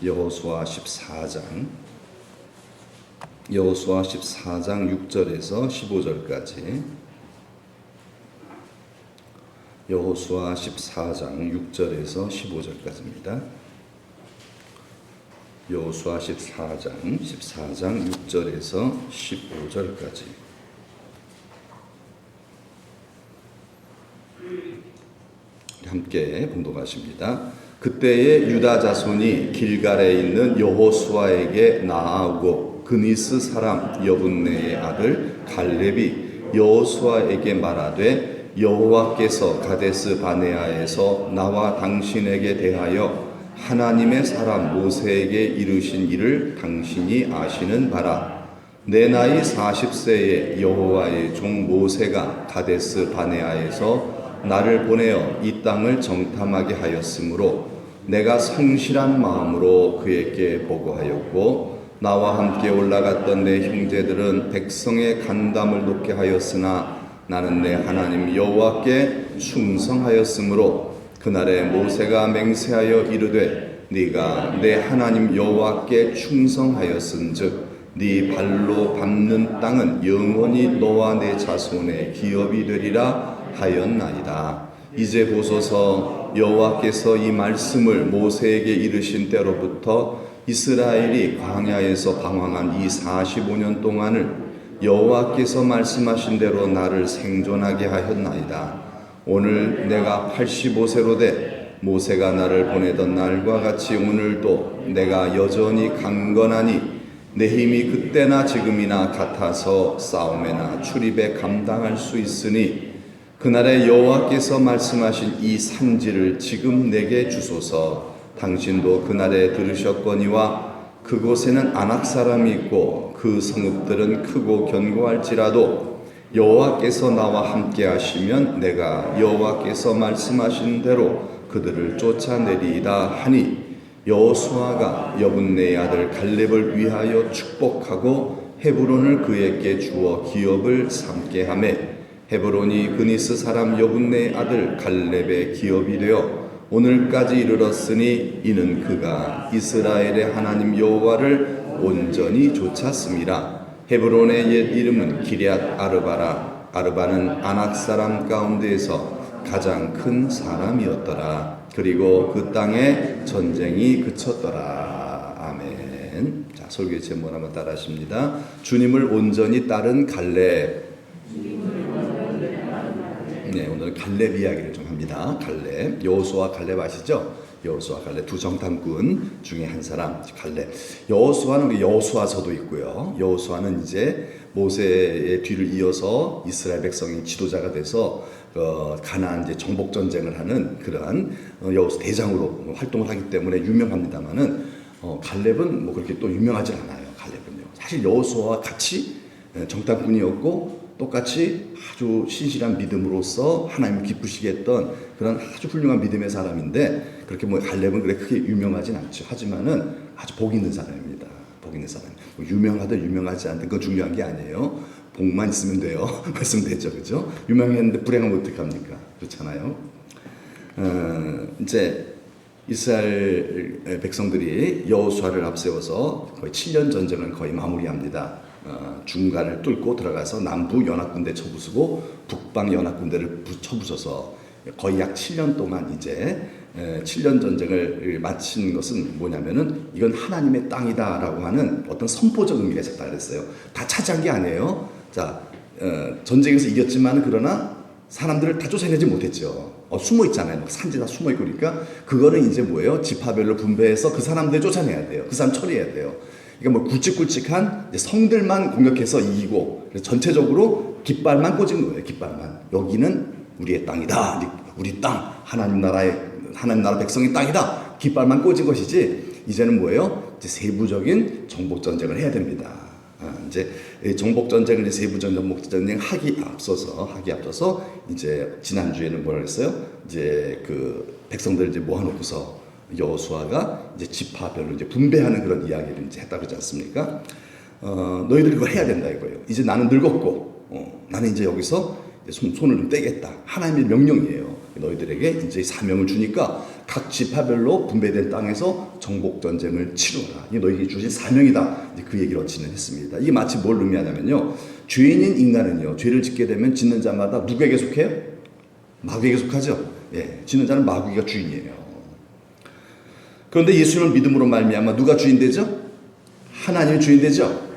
여호수아 14장 여호수아 14장 6절에서 15절까지 여호수아 14장 6절에서 15절까지입니다. 여호수아 14장 6절에서 15절까지 함께 봉독하십니다. 그때에 유다 자손이 길갈에 있는 여호수아에게 나아오고 그니스 사람 여분네의 아들 갈렙이 여호수아에게 말하되 여호와께서 가데스 바네아에서 나와 당신에게 대하여 하나님의 사람 모세에게 이르신 일을 당신이 아시는 바라. 내 나이 40세에 여호와의 종 모세가 가데스 바네아에서 나를 보내어 이 땅을 정탐하게 하였으므로 내가 성실한 마음으로 그에게 보고하였고 나와 함께 올라갔던 내 형제들은 백성의 간담을 높게 하였으나 나는 내 하나님 여호와께 충성하였으므로 그날에 모세가 맹세하여 이르되 네가 내 하나님 여호와께 충성하였은즉 네 발로 밟는 땅은 영원히 너와 내 자손의 기업이 되리라 하였나이다. 이제 보소서 여호와께서 이 말씀을 모세에게 이르신 때로부터 이스라엘이 광야에서 방황한 이 45년 동안을 여호와께서 말씀하신 대로 나를 생존하게 하였나이다. 오늘 내가 85세로 돼 모세가 나를 보내던 날과 같이 오늘도 내가 여전히 강건하니 내 힘이 그때나 지금이나 같아서 싸움에나 출입에 감당할 수 있으니 그날에 여호와께서 말씀하신 이 산지를 지금 내게 주소서. 당신도 그날에 들으셨거니와 그곳에는 아낙 사람이 있고 그 성읍들은 크고 견고할지라도 여호와께서 나와 함께 하시면 내가 여호와께서 말씀하신 대로 그들을 쫓아내리이다 하니 여호수아가 여분네의 아들 갈렙을 위하여 축복하고 헤브론을 그에게 주어 기업을 삼게 하매 헤브론이 그니스 사람 여분네의 아들 갈렙의 기업이 되어 오늘까지 이르렀으니 이는 그가 이스라엘의 하나님 여호와를 온전히 좇았음이라. 헤브론의 옛 이름은 기럇 아르바라. 아르바는 아낙 사람 가운데에서 가장 큰 사람이었더라. 그리고 그 땅에 전쟁이 그쳤더라. 아멘. 자, 설교의 제목 한번 따라하십니다. 주님을 온전히 따른 갈렙. 네, 오늘 갈렙 이야기를 좀 합니다. 갈렙, 여호수아 갈렙 아시죠? 여호수아 갈렙 두 정탐꾼 중에 한 사람 갈렙. 여호수아는 여호수아서도 있고요. 여호수아는 이제 모세의 뒤를 이어서 이스라엘 백성의 지도자가 돼서 가나안 이제 정복 전쟁을 하는 그러한 여호수 대장으로 활동을 하기 때문에 유명합니다만은 갈렙은 뭐 그렇게 또 유명하지 않아요. 갈렙은요. 사실 여호수아와 같이 정탐꾼이었고 똑같이 아주 신실한 믿음으로서 하나님을 기쁘시게 했던 그런 아주 훌륭한 믿음의 사람인데 그렇게 뭐 갈렙은 그렇게 크게 유명하진 않죠. 하지만은 아주 복 있는 사람입니다. 복 있는 사람. 뭐 유명하든 유명하지 않든 그건 중요한 게 아니에요. 복만 있으면 돼요. 말씀되죠, 그죠? 유명했는데 불행하면 어떡합니까? 그렇잖아요. 이제 이스라엘 백성들이 여호수아를 앞세워서 거의 7년 전쟁을 거의 마무리합니다. 중간을 뚫고 들어가서 남부 연합군대 쳐부수고 북방 연합군대를 쳐부숴서 거의 약 7년 동안 이제 7년 전쟁을 마친 것은 뭐냐면은 이건 하나님의 땅이다라고 하는 어떤 선포적 의미가 있었다 그랬어요. 다 차지한 게 아니에요. 자, 전쟁에서 이겼지만 그러나 사람들을 다 쫓아내지 못했죠. 숨어 있잖아요. 산지다 숨어 있고 그러니까 그거는 이제 뭐예요? 지파별로 분배해서 그 사람들 쫓아내야 돼요. 그 사람 처리해야 돼요. 그러니까 뭐 굵직굵직한 성들만 공격해서 이기고 그래서 전체적으로 깃발만 꽂은 거예요. 깃발만. 여기는 우리의 땅이다. 우리 땅. 하나님 나라 백성의 땅이다. 깃발만 꽂은 것이지 이제는 뭐예요? 이제 세부적인 정복 전쟁을 해야 됩니다. 이제 정복 전쟁을 이제 세부적인 정복 전쟁 하기 앞서서 이제 지난주에는 뭐라 그랬어요? 이제 그 백성들 이제 모아놓고서 여호수아가 이제 지파별로 이제 분배하는 그런 이야기를 이제 했다 그러지 않습니까? 너희들이 그걸 해야 된다 이거예요. 이제 나는 늙었고, 나는 이제 여기서 손을 좀 떼겠다. 하나님의 명령이에요. 너희들에게 이제 사명을 주니까 각 지파별로 분배된 땅에서 정복 전쟁을 치루라. 이게 너희에게 주신 사명이다. 이제 그 얘기를 어치는 했습니다. 이게 마치 뭘 의미하냐면요. 죄인인 인간은요. 죄를 짓게 되면 짓는 자마다 누구에게 속해요? 마귀에게 속하죠. 예, 짓는 자는 마귀가 주인이에요. 그런데 예수님을 믿음으로 말미암아 누가 주인 되죠? 하나님이 주인 되죠.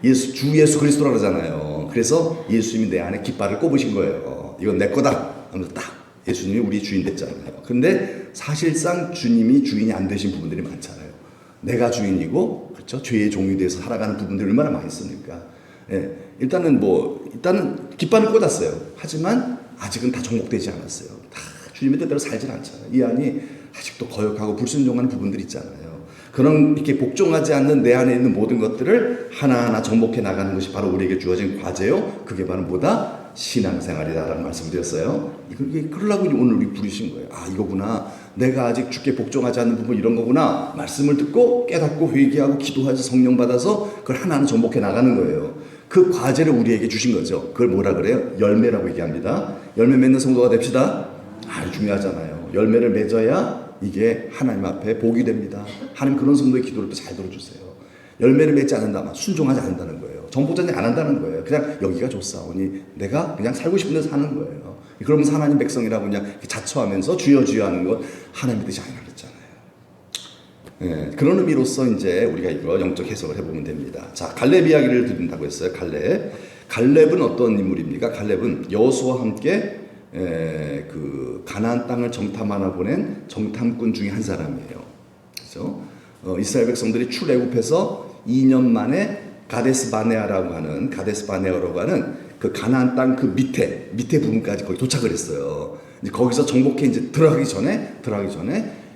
주 예수 그리스도라 그러잖아요. 그래서 예수님이 내 안에 깃발을 꼽으신 거예요. 이건 내 거다. 하면서 딱 예수님이 우리 주인 됐잖아요. 근데 사실상 주님이 주인이 안 되신 부분들이 많잖아요. 내가 주인이고, 그렇죠? 죄의 종이 돼서 살아가는 부분들이 얼마나 많이 있습니까? 예, 일단은 깃발을 꽂았어요. 하지만 아직은 다 정복되지 않았어요. 다 주님의 뜻대로 살진 않잖아요. 이 안이 아직도 거역하고 불순종하는 부분들이 있잖아요. 그런 이렇게 복종하지 않는 내 안에 있는 모든 것들을 하나하나 정복해 나가는 것이 바로 우리에게 주어진 과제요. 그게 바로 뭐다? 신앙생활이다라는 말씀을 드렸어요. 그러려고 오늘 우리 부르신 거예요. 아, 이거구나. 내가 아직 주께 복종하지 않는 부분 이런 거구나. 말씀을 듣고 깨닫고 회개하고 기도해서 성령 받아서 그걸 하나하나 정복해 나가는 거예요. 그 과제를 우리에게 주신 거죠. 그걸 뭐라 그래요? 열매라고 얘기합니다. 열매 맺는 성도가 됩시다. 아주 중요하잖아요. 열매를 맺어야 이게 하나님 앞에 복이 됩니다. 하나님 그런 성도의 기도를 또 잘 들어주세요. 열매를 맺지 않는다면 순종하지 않는다는 거예요. 정복전쟁 안 한다는 거예요. 그냥 여기가 좋사오니 내가 그냥 살고 싶은 데서 사는 거예요. 그러면서 하나님 백성이라고 그냥 자처하면서 주여 주여 하는 건 하나님의 뜻이 아니라 그랬잖아요. 예, 그런 의미로서 이제 우리가 이거 영적 해석을 해보면 됩니다. 자, 갈렙 이야기를 드린다고 했어요. 갈렙은 어떤 인물입니까? 갈렙은 여호수아와 함께 그 가나안 땅을 정탐하러 보낸 정탐꾼 중에 한 사람이에요. 그렇죠? 이스라엘 백성들이 출애굽해서 2년 만에 가데스 바네아라고 하는 그 가나안 땅 그 밑에 부분까지 거기 도착을 했어요. 이제 거기서 정복해 이제 들어가기 전에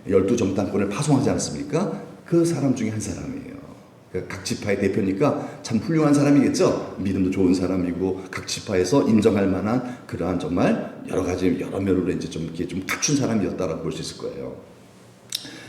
12 정탐꾼을 파송하지 않았습니까? 그 사람 중에 한 사람이에요. 각 지파의 대표니까 참 훌륭한 사람이겠죠. 믿음도 좋은 사람이고 각 지파에서 인정할 만한 그러한 정말 여러 면으로 이제 좀 이렇게 좀 갖춘 사람이었다라고 볼 수 있을 거예요.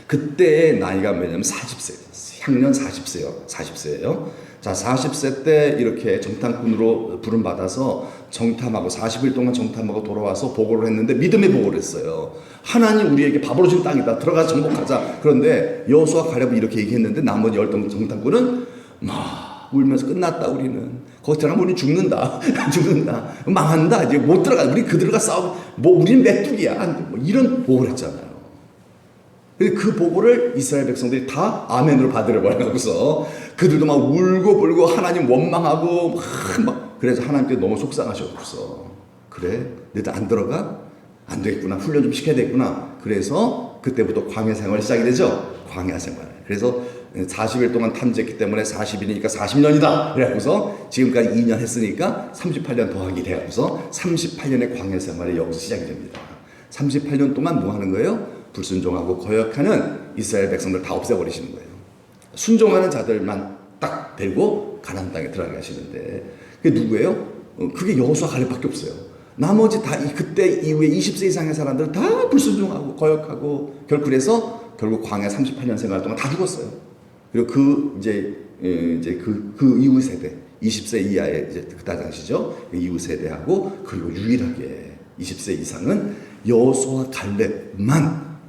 그때의 나이가 뭐냐면 40세였어요. 향년 40세예요. 자, 40세 때 이렇게 정탐꾼으로 부름 받아서 정탐하고 40일 동안 정탐하고 돌아와서 보고를 했는데 믿음의 보고를 했어요. 하나님 우리에게 밥으로 준 땅이다. 들어가서 정복하자. 그런데 여호수아 갈렙이 이렇게 얘기했는데 나머지 10 정탐꾼은 막 울면서 끝났다 우리는. 거기 들어가면 우리 죽는다. 망한다. 이제 못 들어가. 우리 그들과 싸우고 우리는 메뚜기야. 이런 보고를 했잖아요. 그 보고를 이스라엘 백성들이 다 아멘으로 받으려버려서 그들도 막 울고 불고 하나님 원망하고 막 그래서 하나님께 너무 속상하셔서 그래 너희들 안 들어가? 안 되겠구나. 훈련 좀 시켜야 되겠구나. 그래서 그때부터 광야 생활이 시작이 되죠. 광야 생활. 그래서 40일 동안 탐지했기 때문에 40일이니까 40년이다. 그래갖고서 지금까지 2년 했으니까 38년 더하기 돼갖고서 38년의 광야 생활이 여기서 시작이 됩니다. 38년 동안 뭐 하는 거예요? 불순종하고 거역하는 이스라엘 백성들 다 없애버리시는 거예요. 순종하는 자들만 딱 데리고 가나안 땅에 들어가시는데 그게 누구예요? 그게 여호수아 갈렙밖에 없어요. 나머지 다 그때 이후에 20세 이상의 사람들 다 불순종하고 거역하고 결국 광야 38년 생활 동안 다 죽었어요. 그리고 그 이후 세대 20세 이하의 이제 그 당시죠. 그 이후 세대하고 그리고 유일하게 20세 이상은 여호수아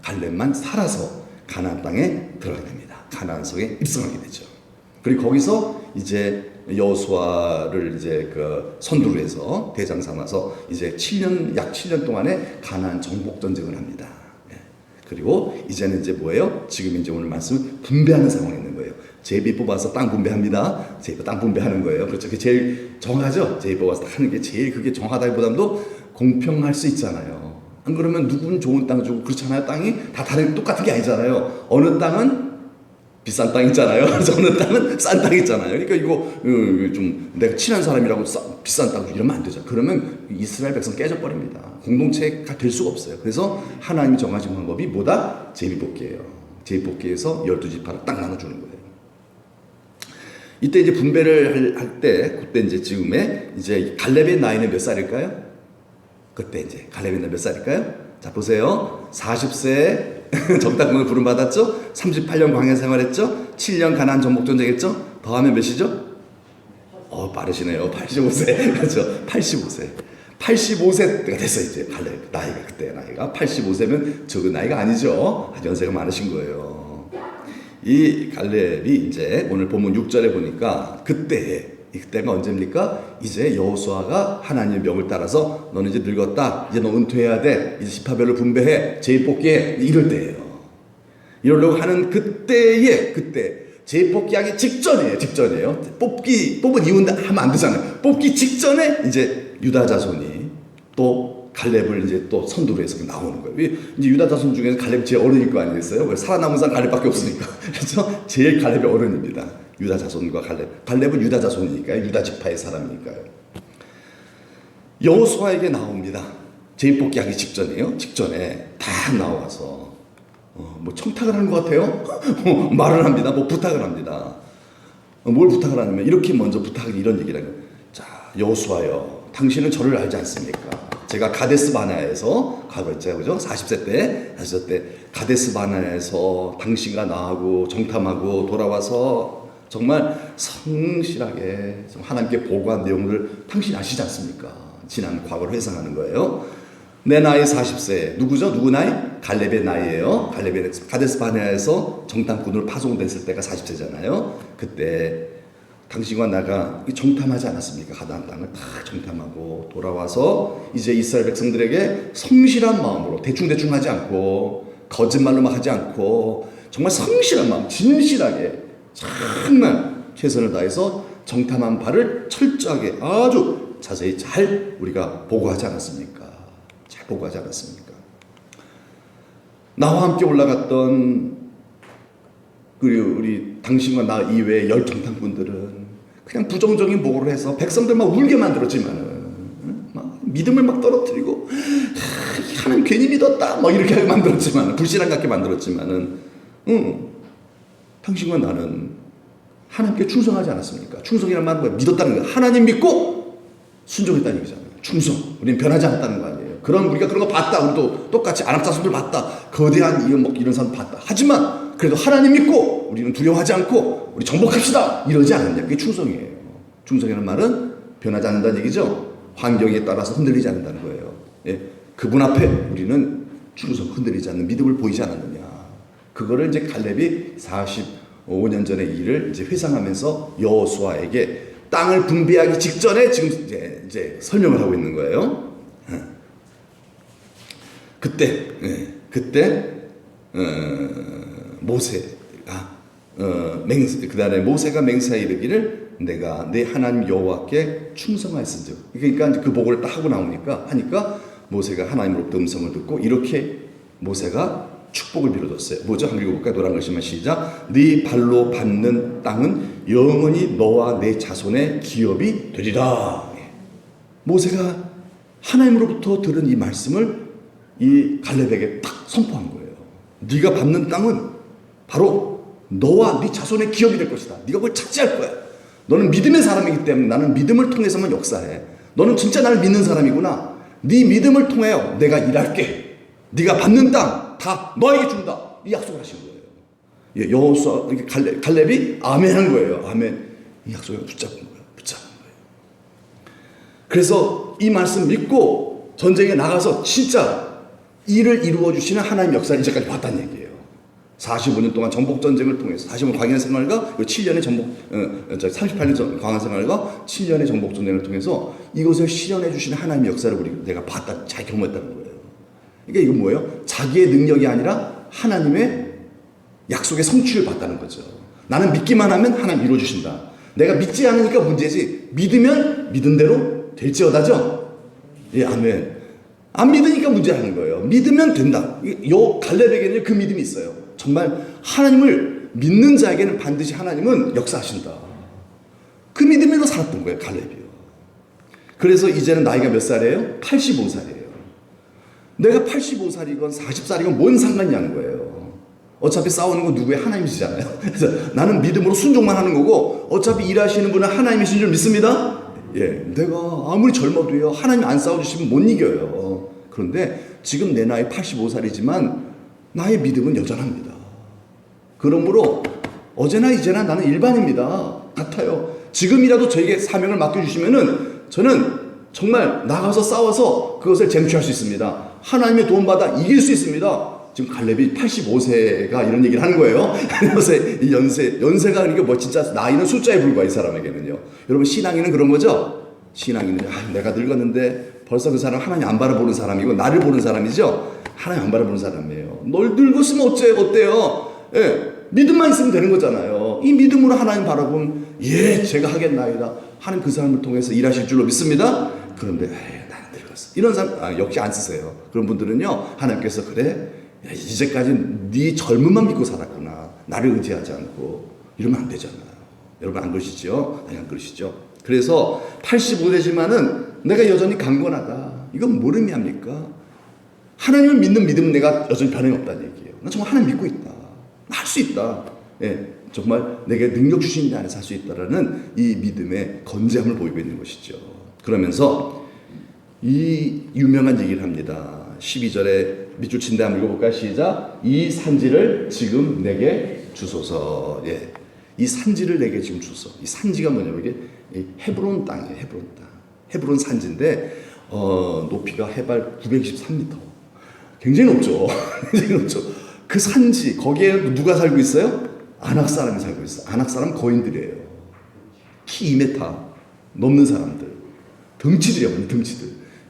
갈렙만 살아서 가나안 땅에 들어가게 됩니다. 가나안 성에 입성하게 되죠. 그리고 거기서 이제 여호수아를 이제 그 선두로 해서 대장 삼아서 이제 약 7년 동안의 가나안 정복 전쟁을 합니다. 예. 그리고 이제는 이제 뭐예요? 지금 이제 오늘 말씀 분배하는 상황이 있는 거예요. 제비 뽑아서 땅 분배합니다. 땅 분배하는 거예요. 그렇죠. 그게 제일 정하죠. 제비 뽑아서 하는 게 제일 그게 정하다기보다도 공평할 수 있잖아요. 안 그러면 누구는 좋은 땅 주고 그렇잖아요. 땅이 다 똑같은 게 아니잖아요. 어느 땅은 비싼 땅 있잖아요. 어느 땅은 싼 땅 있잖아요. 그러니까 이거 좀 내가 친한 사람이라고 비싼 땅 주고 이러면 안 되죠. 그러면 이스라엘 백성 깨져버립니다. 공동체가 될 수가 없어요. 그래서 하나님이 정하신 방법이 뭐다? 제비뽑기예요. 제비뽑기에서 12지파를 딱 나눠주는 거예요. 이때 이제 분배를 할 때 그때 이제 지금의 이제 갈렙의 나이는 몇 살일까요? 그때 이제 갈렙이 몇 살일까요? 자, 보세요. 40세에 정탐꾼을 부름받았죠? 38년 광야 생활했죠? 7년 가나안 정복전쟁 했죠? 더하면 몇이죠? 빠르시네요. 85세. 그렇죠. 85세. 85세가 됐어요. 이제 갈렙 나이가, 그때 나이가 85세면 적은 나이가 아니죠. 아주 연세가 많으신 거예요. 이 갈렙이 이제 오늘 본문 6절에 보니까 이때가 언제입니까? 이제 여호수아가 하나님의 명을 따라서 너는 이제 늙었다, 이제 너 은퇴해야 돼, 이제 시파별로 분배해, 제입복귀해, 이럴 때예요. 이러려고 하는 그때 제입복귀하기 직전이에요. 뽑은 이후인데 하면 안 되잖아요. 뽑기 직전에 이제 유다 자손이 또 갈렙을 이제 또 선두로 해서 나오는 거예요. 이제 유다 자손 중에서 갈렙이 제일 어른일 거 아니겠어요? 살아남은 사람 갈렙밖에 없으니까. 그래서 제일 갈렙이 어른입니다. 유다 자손과 갈렙은 유다 자손이니까요. 유다 지파의 사람이니까요. 여호수아에게 나옵니다. 제입복귀하기 직전이에요. 직전에 딱 나와서 뭐 청탁을 하는 것 같아요. 말을 합니다. 뭐 부탁을 합니다. 뭘 부탁을 하냐면 이렇게 먼저 부탁을 이런 얘기를 해요. 자, 여호수아여, 당신은 저를 알지 않습니까? 제가 가데스 바네아에서 과거였죠, 그죠? 40세 때 가데스 바네아에서 당신과 나하고 정탐하고 돌아와서 정말 성실하게 하나님께 보고한 내용을 당신이 아시지 않습니까? 지난 과거를 회상하는 거예요. 내 나이 40세. 누구죠? 누구 나이? 갈렙의 나이예요. 갈렙의 가데스 바네아에서 정탐꾼으로 파송됐을 때가 40세잖아요. 그때 당신과 나가 정탐하지 않았습니까? 가나안 땅을 다 정탐하고 돌아와서 이제 이스라엘 백성들에게 성실한 마음으로 대충 하지 않고 거짓말로 막 하지 않고 정말 성실한 마음, 진실하게 정말 최선을 다해서 정탐한 바를 철저하게 아주 자세히 잘 우리가 보고하지 않았습니까? 잘 보고하지 않았습니까? 나와 함께 올라갔던 그리고 우리 당신과 나 이외의 열 정탐꾼들은 그냥 부정적인 보고를 해서 백성들만 울게 만들었지만은 막 믿음을 막 떨어뜨리고 하나님 괜히 믿었다 막 이렇게 만들었지만 불신앙 갖게 만들었지만은 당신과 나는 하나님께 충성하지 않았습니까? 충성이란 말은 뭐야? 믿었다는 거야. 하나님 믿고 순종했다는 얘기잖아요. 충성. 우리는 변하지 않았다는 거 아니에요. 우리가 그런 거 봤다. 우리도 똑같이 아랍 자손들 봤다. 거대한 이런 사람 봤다. 하지만 그래도 하나님 믿고 우리는 두려워하지 않고 우리 정복합시다. 이러지 않았냐. 그게 충성이에요. 충성이라는 말은 변하지 않는다는 얘기죠. 환경에 따라서 흔들리지 않는다는 거예요. 예. 그분 앞에 우리는 충성, 흔들리지 않는 믿음을 보이지 않았느냐. 그거를 이제 갈렙이 45년 전의 일을 이제 회상하면서 여호수아에게 땅을 분배하기 직전에 지금 이제 설명을 하고 있는 거예요. 그때 모세가 그다음에 모세가 맹세하여 이르기를 내가 내 하나님 여호와께 충성하였은즉, 그러니까 그 보고를 딱 하고 하니까 모세가 하나님으로부터 음성을 듣고 이렇게 모세가 축복을 빌어줬어요. 뭐죠? 한번 읽어볼까요? 노란 글씨만 시작. 네 발로 밟는 땅은 영원히 너와 내 자손의 기업이 되리라. 모세가 하나님으로부터 들은 이 말씀을 이 갈렙에게 딱 선포한 거예요. 네가 밟는 땅은 바로 너와 네 자손의 기업이 될 것이다. 네가 그걸 착지할 거야. 너는 믿음의 사람이기 때문에 나는 믿음을 통해서만 역사해. 너는 진짜 나를 믿는 사람이구나. 네 믿음을 통하여 내가 일할게. 네가 밟는 땅 다 너에게 준다. 이 약속을 하신 거예요. 예, 여호수아 갈렙이 아멘한 거예요. 아멘. 이 약속을 붙잡은 거예요. 그래서 이 말씀 믿고 전쟁에 나가서 진짜 일을 이루어 주시는 하나님의 역사를 이제까지 봤다는 얘기예요. 45년 동안 정복전쟁을 통해서 45년 광야 생활과 7년의 38년 광야 생활과 7년의 정복전쟁을 통해서 이것을 실현해 주시는 하나님의 역사를 내가 봤다, 잘 경험했다는 거예요. 그러니까 이건 뭐예요? 자기의 능력이 아니라 하나님의 약속의 성취를 봤다는 거죠. 나는 믿기만 하면 하나님 이루어 주신다. 내가 믿지 않으니까 문제지. 믿으면 믿은 대로 될지어다죠. 예, 아멘. 안 믿으니까 문제라는 거예요. 믿으면 된다. 요 갈렙에게는 그 믿음이 있어요. 정말 하나님을 믿는 자에게는 반드시 하나님은 역사하신다. 그 믿음으로 살았던 거예요, 갈렙이요. 그래서 이제는 나이가 몇 살이에요? 85살이에요. 내가 85살이건 40살이건 뭔 상관이냐는 거예요. 어차피 싸우는 건 누구의? 하나님이시잖아요. 그래서 나는 믿음으로 순종만 하는 거고 어차피 일하시는 분은 하나님이신 줄 믿습니다. 예, 내가 아무리 젊어도요 하나님 안 싸워주시면 못 이겨요. 그런데 지금 내 나이 85살이지만 나의 믿음은 여전합니다. 그러므로 어제나 이제나 나는 일반입니다. 같아요. 지금이라도 저에게 사명을 맡겨주시면은 저는 정말 나가서 싸워서 그것을 쟁취할 수 있습니다. 하나님의 도움받아 이길 수 있습니다. 지금 갈렙이 85세가 이런 얘기를 하는 거예요. 이 연세가 그러니까 뭐 진짜 나이는 숫자에 불과해, 이 사람에게는요. 여러분, 신앙인은 그런 거죠? 신앙인은 내가 늙었는데 벌써 그 사람 하나님 안 바라보는 사람이고 나를 보는 사람이죠? 하나님 안 바라보는 사람이에요. 널 늙었으면 어때요? 예, 믿음만 있으면 되는 거잖아요. 이 믿음으로 하나님 바라보면 제가 하겠나이다. 하나님 그 사람을 통해서 일하실 줄로 믿습니다. 그런데 나는 늙었어. 이런 사람 역시 안 쓰세요. 그런 분들은요, 하나님께서 그래, 이제까지 네 젊음만 믿고 살았구나. 나를 의지하지 않고. 이러면 안 되잖아요. 여러분 안 그러시죠? 아니, 안 그러시죠? 그래서 85세지만은 내가 여전히 강건하다. 이건 뭘 의미합니까? 하나님을 믿는 믿음은 내가 여전히 변함이 없다는 얘기예요. 나 정말 하나님 믿고 있다. 할 수 있다. 정말 내게 능력 주신 이 안에서 할 수 있다라는 이 믿음의 건재함을 보이고 있는 것이죠. 그러면서 이 유명한 얘기를 합니다. 12절에 밑줄 친다 한번 읽어볼까요? 시작. 이 산지를 지금 내게 주소서. 이 산지를 내게 지금 주소. 이 산지가 뭐냐면 이게 헤브론 땅이에요. 헤브론 땅. 헤브론 산지인데 높이가 해발 923m. 굉장히 높죠. 굉장히 높죠. 그 산지 거기에 누가 살고 있어요? 아낙 사람이 살고 있어요. 아낙 사람 거인들이에요. 키 2m 넘는 사람들. 덩치들이에요. 덩치들.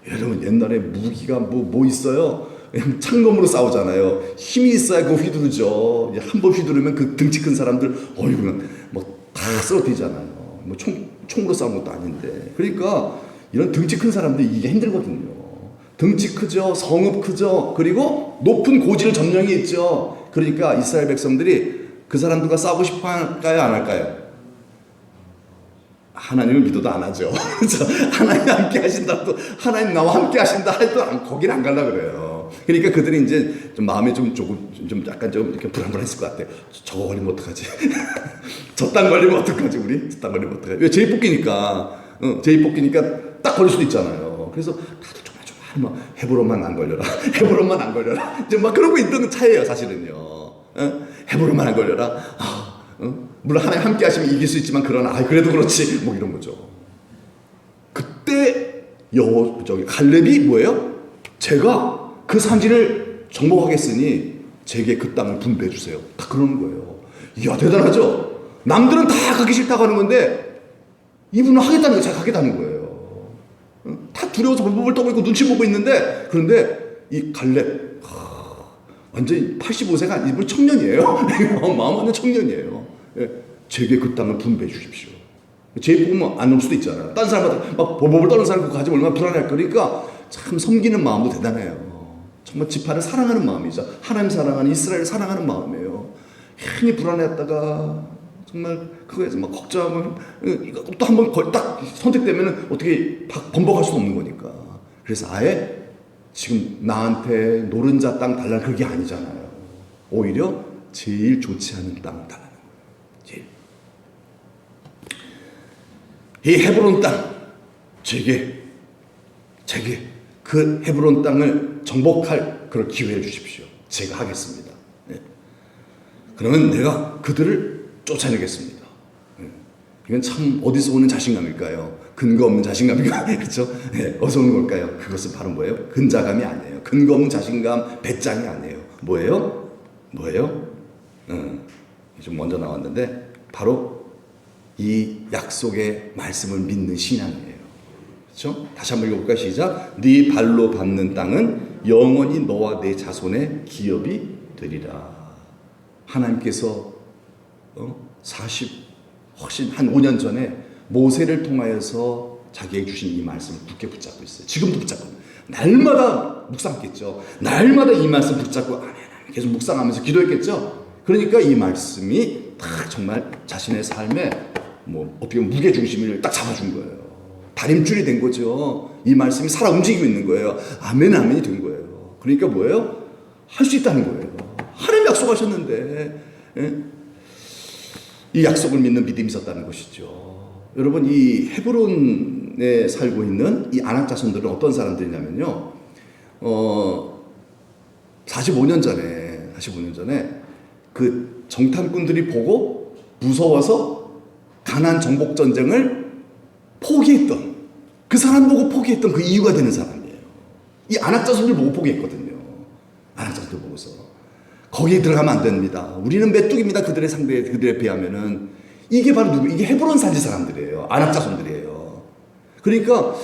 여러분, 옛날에 무기가 뭐 있어요? 그냥 창검으로 싸우잖아요. 힘이 있어야 그거 휘두르죠. 한 번 휘두르면 그 등치 큰 사람들, 어이구, 다 쓰러뜨리잖아요. 총으로 싸운 것도 아닌데. 그러니까 이런 등치 큰 사람들이 이게 힘들거든요. 등치 크죠. 성읍 크죠. 그리고 높은 고지를 점령이 있죠. 그러니까 이스라엘 백성들이 그 사람들과 싸우고 싶어 할까요? 안 할까요? 하나님을 믿어도 안 하죠. 하나님 함께 하신다고, 하나님 나와 함께 하신다 해도 거기는 안 가려고 그래요. 그러니까 그들이 이제 좀 마음이 좀 약간 좀 이렇게 불안불안했을 것 같아요. 저거 걸리면 어떡하지? 저 땅 걸리면 어떡하지, 우리? 저 땅 걸리면 어떡하지? 왜? 제입뽑기니까 딱 걸릴 수도 있잖아요. 그래서 다들 정말 헤브론만 안 걸려라. 헤브론만 안 걸려라. 이제 막 그러고 있던 차이예요, 사실은요. 헤브론만 안 걸려라. 물론 하나님 함께 하시면 이길 수 있지만 그러나 그래도 그렇지 뭐 이런 거죠. 그때 갈렙이 뭐예요? 제가 그 산지를 정복하겠으니 제게 그 땅을 분배해 주세요. 다 그러는 거예요. 이야, 대단하죠? 남들은 다 가기 싫다고 하는 건데 이분은 하겠다는 거예요. 제가 하겠다는 거예요. 다 두려워서 벌벌 떨고 있고 눈치 보고 있는데, 그런데 이 갈렙 완전히 85세가 이분 청년이에요. 마음 없는 청년이에요. 제게 그 땅을 분배해 주십시오. 제 보면 안 올 수도 있잖아요. 딴 사람한테 막 벌벌 떠는 사람 그거 가지고 얼마나 불안할 거니까 참 섬기는 마음도 대단해요. 정말 지파를 사랑하는 마음이죠. 하나님 사랑하는 이스라엘 사랑하는 마음이에요. 괜히 불안해했다가 정말 그거에서 막 걱정하면 또 한번 딱 선택되면 어떻게 번복할 수 없는 거니까. 그래서 아예 지금 나한테 노른자 땅 달라는 그게 아니잖아요. 오히려 제일 좋지 않은 땅 달라는 거예요. 이 헤브론 땅 제게 그 헤브론 땅을 정복할 그런 기회를 주십시오. 제가 하겠습니다. 그러면 내가 그들을 쫓아내겠습니다. 이건 참 어디서 오는 자신감일까요? 근거 없는 자신감인가? 그렇죠? 어디서 오는 걸까요? 그것은 바로 뭐예요? 근자감이 아니에요. 근거 없는 자신감, 배짱이 아니에요. 뭐예요? 좀 먼저 나왔는데 바로 이 약속의 말씀을 믿는 신앙이에요. 그렇죠? 다시 한번 읽어볼까요? 시작. 네 발로 밟는 땅은 영원히 너와 내 자손의 기업이 되리라. 하나님께서 훨씬 한 5년 전에 모세를 통하여서 자기에게 주신 이 말씀을 굳게 붙잡고 있어요. 지금도 붙잡고 날마다 묵상했겠죠. 날마다 이 말씀 붙잡고 계속 묵상하면서 기도했겠죠. 그러니까 이 말씀이 딱 정말 자신의 삶에 어떻게 보면 무게 중심을 딱 잡아준 거예요. 다림줄이 된 거죠. 이 말씀이 살아 움직이고 있는 거예요. 아멘, 아멘이 된 거예요. 그러니까 뭐예요? 할 수 있다는 거예요. 하나님 약속하셨는데 이 약속을 믿는 믿음이 있었다는 것이죠. 여러분, 이 헤브론에 살고 있는 이 아낙 자손들은 어떤 사람들이냐면요. 45년 전에 그 정탐꾼들이 보고 무서워서 가나안 정복 전쟁을 포기했던 그 사람 보고 포기했던 그 이유가 되는 사람이에요. 이 안악자손들 보고 포기했거든요. 안악자손들 보고서. 거기에 들어가면 안 됩니다. 우리는 메뚜기입니다. 그들에 비하면은. 이게 바로 누구? 이게 헤브론 산지 사람들이에요. 안악자손들이에요. 그러니까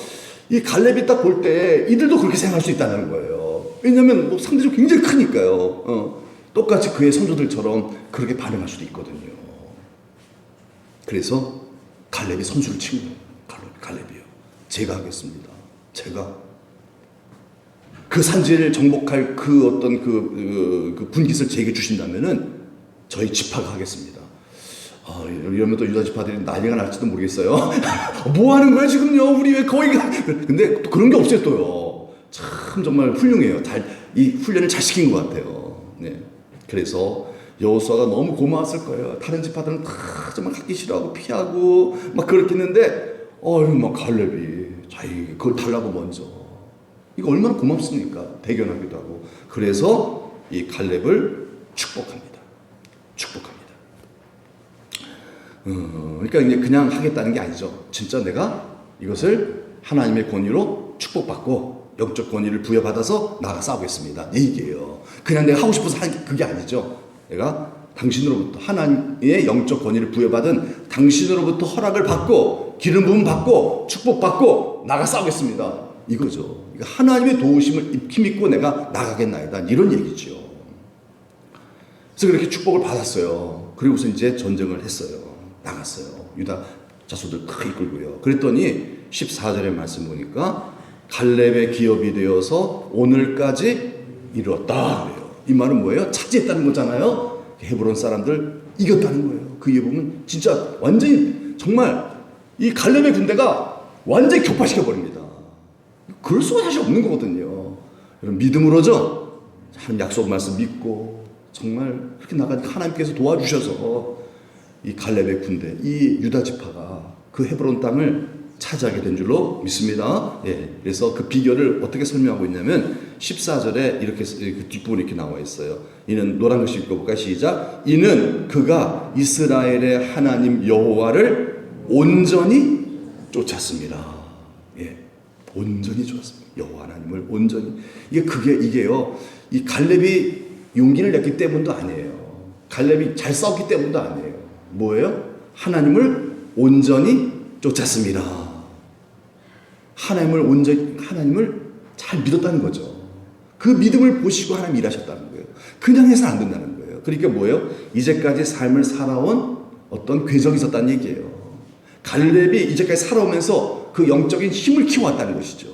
이 갈렙이 딱 볼 때 이들도 그렇게 생각할 수 있다는 거예요. 왜냐하면 뭐 상대적으로 굉장히 크니까요. 똑같이 그의 선조들처럼 그렇게 반응할 수도 있거든요. 그래서 갈렙이 선수를 친 거예요. 갈렙이요. 제가 하겠습니다. 제가 그 산지를 정복할 그 어떤 그 분깃을 제게 주신다면은 저희 지파가 하겠습니다. 이러면 또 유다 지파들이 난리가 날지도 모르겠어요. 뭐 하는 거야 지금요? 우리 왜 거기가? 근데 또 그런 게 없어요 또요. 참 정말 훌륭해요. 이 훈련을 잘 시킨 것 같아요. 네. 그래서 여호수아가 너무 고마웠을 거예요. 다른 지파들은 다 정말 갖기 싫어하고 피하고 막 그렇게 했는데, 막 갈렙이 자기 그걸 달라고 먼저. 이거 얼마나 고맙습니까? 대견하기도 하고. 그래서 이 갈렙을 축복합니다. 그러니까 이제 그냥 하겠다는 게 아니죠. 진짜 내가 이것을 하나님의 권위로 축복받고 영적 권위를 부여받아서 나가 싸우겠습니다. 이 얘기예요. 그냥 내가 하고 싶어서 하는 게 그게 아니죠. 내가 당신으로부터 하나님의 영적 권위를 부여받은 당신으로부터 허락을 받고 기름 부음 받고 축복받고 나가 싸우겠습니다. 이거죠. 그러니까 하나님의 도우심을 힘입고 내가 나가겠나이다. 이런 얘기죠. 그래서 그렇게 축복을 받았어요. 그리고서 이제 전쟁을 했어요. 나갔어요. 유다 자손들 크게 이끌고요. 그랬더니 14절의 말씀 보니까 갈렙의 기업이 되어서 오늘까지 이르렀다 그래요. 이 말은 뭐예요? 차지했다는 거잖아요. 헤브론 사람들 이겼다는 거예요. 그 이해 보면 진짜 완전히 정말 이 갈렙의 군대가 완전히 격파시켜 버립니다. 그럴 수가 사실 없는 거거든요. 여러분 믿음으로죠. 하나님 약속 말씀 믿고 정말 그렇게 나간 하나님께서 도와주셔서 이 갈렙의 군대, 이 유다 지파가 그 헤브론 땅을 차지하게 된 줄로 믿습니다. 예, 그래서 그 비결을 어떻게 설명하고 있냐면 14절에 이렇게 그 뒷부분에 이렇게 나와 있어요. 이는 노란 글씨 읽어볼까요? 시작. 이는 그가 이스라엘의 하나님 여호와를 온전히 쫓았습니다. 예, 온전히 쫓았습니다. 여호와 하나님을 온전히. 이게요. 이 갈렙이 용기를 냈기 때문도 아니에요. 갈렙이 잘 싸웠기 때문도 아니에요. 뭐예요? 하나님을 온전히 쫓았습니다. 하나님을 잘 믿었다는 거죠. 그 믿음을 보시고 하나님 일하셨다는 거예요. 그냥 해서는 안 된다는 거예요. 그러니까 뭐예요? 이제까지 삶을 살아온 어떤 궤적이 있었다는 얘기예요. 갈렙이 이제까지 살아오면서 그 영적인 힘을 키워왔다는 것이죠.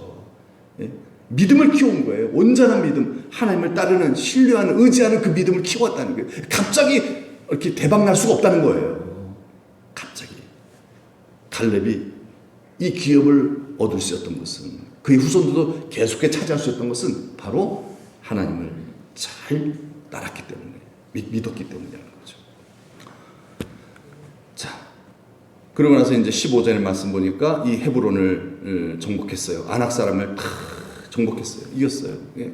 예? 믿음을 키워온 거예요. 온전한 믿음, 하나님을 따르는, 신뢰하는, 의지하는 그 믿음을 키워왔다는 거예요. 갑자기 이렇게 대박 날 수가 없다는 거예요. 갑자기 갈렙이 이 기업을 얻을 수 있었던 것은, 그의 후손들도 계속해 차지할 수 있었던 것은 바로 하나님을 잘 따랐기 때문에, 믿었기 때문이라는 거죠. 자, 그러고 나서 이제 15절의 말씀 보니까 이 헤브론을 정복했어요. 아낙 사람을 정복했어요. 이겼어요. 예.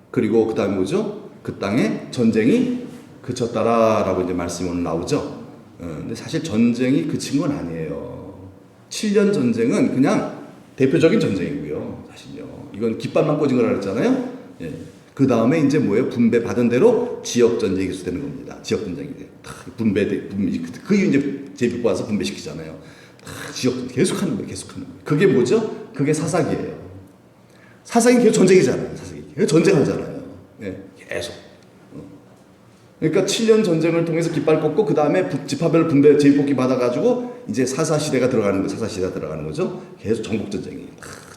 그리고 그 다음에 뭐죠? 그 땅에 전쟁이 그쳤다라고 이제 말씀이 오늘 나오죠. 근데 사실 전쟁이 그친 건 아니에요. 7년 전쟁은 그냥 대표적인 전쟁이고요. 사실요. 이건 깃발만 꽂은 거라 그랬잖아요. 예. 그 다음에 이제 뭐예요? 분배 받은 대로 지역 전쟁이 계속되는 겁니다. 지역 전쟁이 그게 이제 제비뽑 와서 분배시키잖아요. 지역 전쟁 계속하는 거예요. 그게 뭐죠? 그게 사사기예요. 사사기 계속 전쟁이잖아요. 사사기 계속 전쟁하잖아요. 예. 계속. 그러니까 7년 전쟁을 통해서 깃발 꽂고 그 다음에 지파별 분배 제비뽑기 받아가지고 이제 사사시대가 들어가는 거, 사사시대가 들어가는 거죠. 계속 정복 전쟁이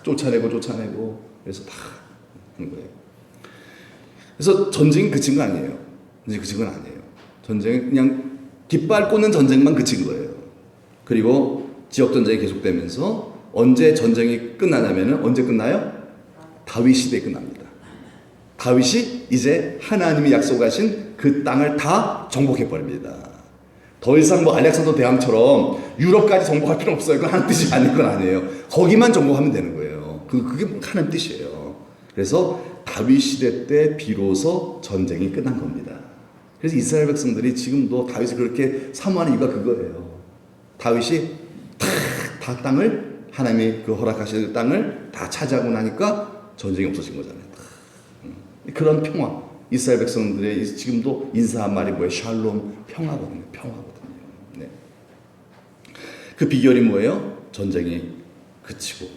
쫓아내고 그래서 다 하는 거예요. 그래서 전쟁이 그친 거 아니에요. 전쟁은 그냥 깃발 꽂는 전쟁만 그친 거예요. 그리고 지역 전쟁이 계속되면서 언제 전쟁이 끝나냐면은 언제 끝나요? 다윗 시대에 끝납니다. 다윗이 이제 하나님이 약속하신 그 땅을 다 정복해 버립니다. 더 이상 뭐 알렉산더 대왕처럼 유럽까지 정복할 필요 없어요. 그건 하나님 뜻이 아닌 건 아니에요. 거기만 정복하면 되는 거예요. 그게 하나님 뜻이에요. 그래서 다윗 시대 때 비로소 전쟁이 끝난 겁니다. 그래서 이스라엘 백성들이 지금도 다윗을 그렇게 사모하는 이유가 그거예요. 다윗이 다 땅을 하나님이 그 허락하신 땅을 다 차지하고 나니까 전쟁이 없어진 거잖아요. 그런 평화. 이스라엘 백성들의 지금도 인사한 말이 뭐예요? 샬롬, 평화거든요. 평화거든요. 네. 그 비결이 뭐예요? 전쟁이 그치고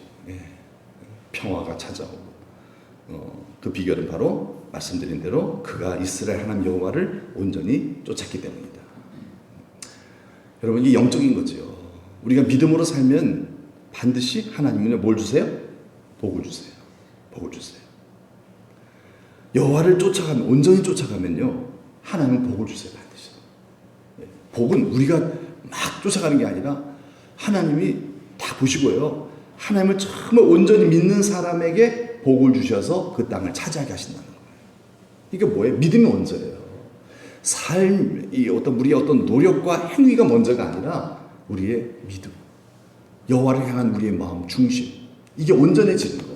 평화가 찾아오고 그 비결은 바로 말씀드린 대로 그가 이스라엘 하나님 여호와를 온전히 쫓았기 때문입니다. 여러분 이게 영적인 거죠. 우리가 믿음으로 살면 반드시 하나님은 뭘 주세요? 복을 주세요. 복을 주세요. 여호와를 쫓아가면 온전히 쫓아가면요 하나님은 복을 주세요. 반드시. 복은 우리가 막 쫓아가는 게 아니라 하나님이 다 보시고요. 하나님을 정말 온전히 믿는 사람에게 복을 주셔서 그 땅을 차지하게 하신다는 거예요. 이게 뭐예요? 믿음이 먼저예요. 삶이 우리의 어떤 노력과 행위가 먼저가 아니라 우리의 믿음, 여호와를 향한 우리의 마음, 중심, 이게 온전해지는 거.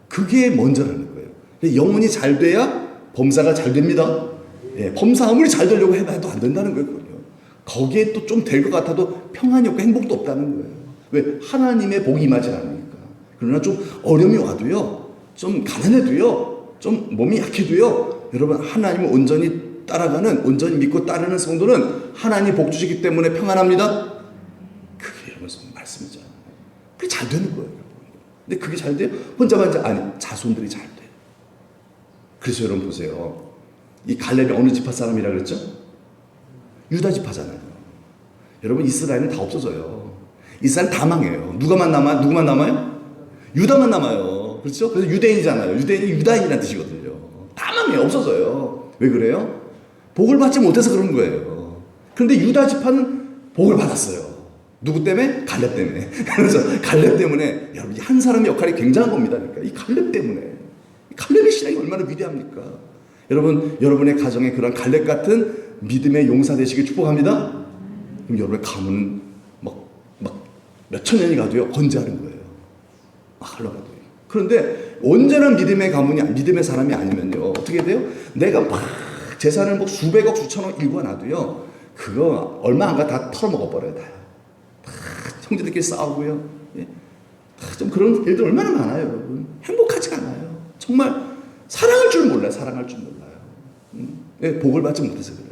그게 먼저라는 거예요. 영혼이 잘 돼야 범사가 잘 됩니다. 범사 아무리 잘 되려고 해도 안 된다는 거예요. 거기에 또 좀 될 것 같아도 평안이 없고 행복도 없다는 거예요. 왜? 하나님의 복이 임하지 않으니까. 그러나 좀 어려움이 와도요, 좀 가난해도요, 좀 몸이 약해도요, 여러분 하나님을 온전히 따라가는, 온전히 믿고 따르는 성도는 하나님 복 주시기 때문에 평안합니다. 그게 여러분 말씀이죠. 그게 잘 되는 거예요. 근데 그게 잘 돼요? 혼자만 아니, 자손들이 잘 돼요. 그래서 여러분 보세요. 이 갈렙이 어느 지파 사람이라 그랬죠? 유다 지파잖아요. 여러분 이스라엘은 다 없어져요. 이스라엘 다 망해요. 누구만 남아요? 유다만 남아요. 그렇죠? 그래서 유대인이잖아요. 유대인이 유다인이라는 뜻이거든요. 다 망해요. 없어져요. 왜 그래요? 복을 받지 못해서 그런 거예요. 그런데 유다 지파는 복을 받았어요. 누구 때문에? 갈렙 때문에. 그래서 갈렙 때문에 여러분 한 사람의 역할이 굉장한 겁니다. 그러니까 이 갈렙 때문에. 갈렙의 신앙이 얼마나 위대합니까? 여러분, 여러분의 가정에 그런 갈렙 같은 믿음의 용사 되시길 축복합니다. 그럼 여러분의 가문은 막 몇천 년이 가도요, 건재하는 거예요. 막 흘러가도요. 그런데 온전한 믿음의 가문이, 믿음의 사람이 아니면요, 어떻게 돼요? 내가 막 재산을 수백억, 수천억 일궈놔도요, 그거 얼마 안 가 다 털어먹어버려요, 다. 형제들끼리 싸우고요. 좀 그런 일들 얼마나 많아요, 여러분. 행복하지가 않아요. 정말 사랑할 줄 몰라요. 사랑할 줄 몰라요. 복을 받지 못해서 그래요.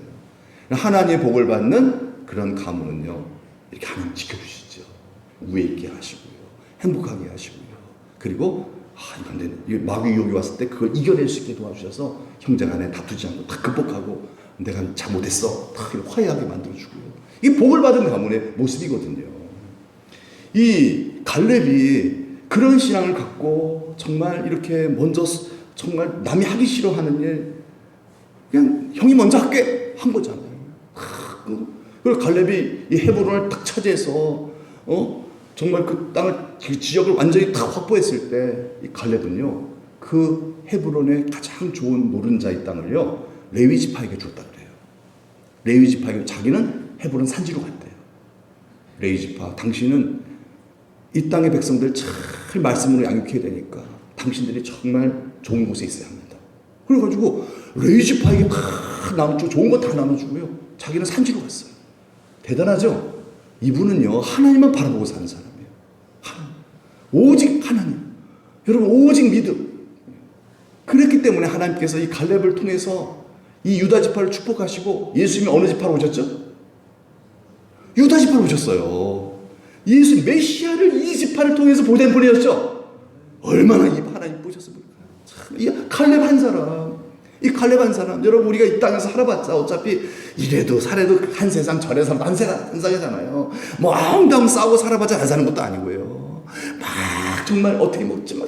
하나님의 복을 받는 그런 가문은요, 이렇게 하나님 지켜주시죠. 위에 있게 하시고요, 행복하게 하시고요. 그리고 이건 마귀 유혹이 왔을 때 그걸 이겨낼 수 있게 도와주셔서 형제간에 다투지 않고 다 극복하고 내가 잘못했어 다 화해하게 만들어주고요. 이게 복을 받은 가문의 모습이거든요. 이 갈렙이 그런 신앙을 갖고 정말 이렇게 먼저 정말 남이 하기 싫어하는 일 그냥 형이 먼저 할게 한 거잖아요. 그리고 갈렙이 이 헤브론을 딱 차지해서 정말 그 땅을, 그 지역을 완전히 다 확보했을 때 이 갈렙은요 그 헤브론의 가장 좋은 노른자의 땅을요 레위 지파에게 줬다 그래요. 레위 지파에게 자기는 헤브론 산지로 갔대요. 레위 지파, 당신은 이 땅의 백성들 잘 말씀으로 양육해야 되니까 당신들이 정말 좋은 곳에 있어야 합니다. 그래가지고 레위 지파에게 다 좋은 거 다 나눠주고요. 자기는 산지로 갔어요. 대단하죠? 이분은요 하나님만 바라보고 사는 사람이에요. 오직 하나님. 여러분 오직 믿음. 그랬기 때문에 하나님께서 이 갈렙을 통해서 이 유다 지파를 축복하시고 예수님이 어느 지파로 오셨죠? 유다 지파로 오셨어요. 예수 메시아를 이 지파를 통해서 보내셨죠? 얼마나 이 하나님 보셨습니까? 이 갈렙 한 사람, 이 갈렙 한 사람, 여러분 우리가 이 땅에서 살아봤자 어차피 이래도 사래도 한 세상 저래 살아도 한 세상이잖아요. 뭐 엉덩 싸우고 살아봤자 안 사는 것도 아니고요. 막 정말 어떻게 먹지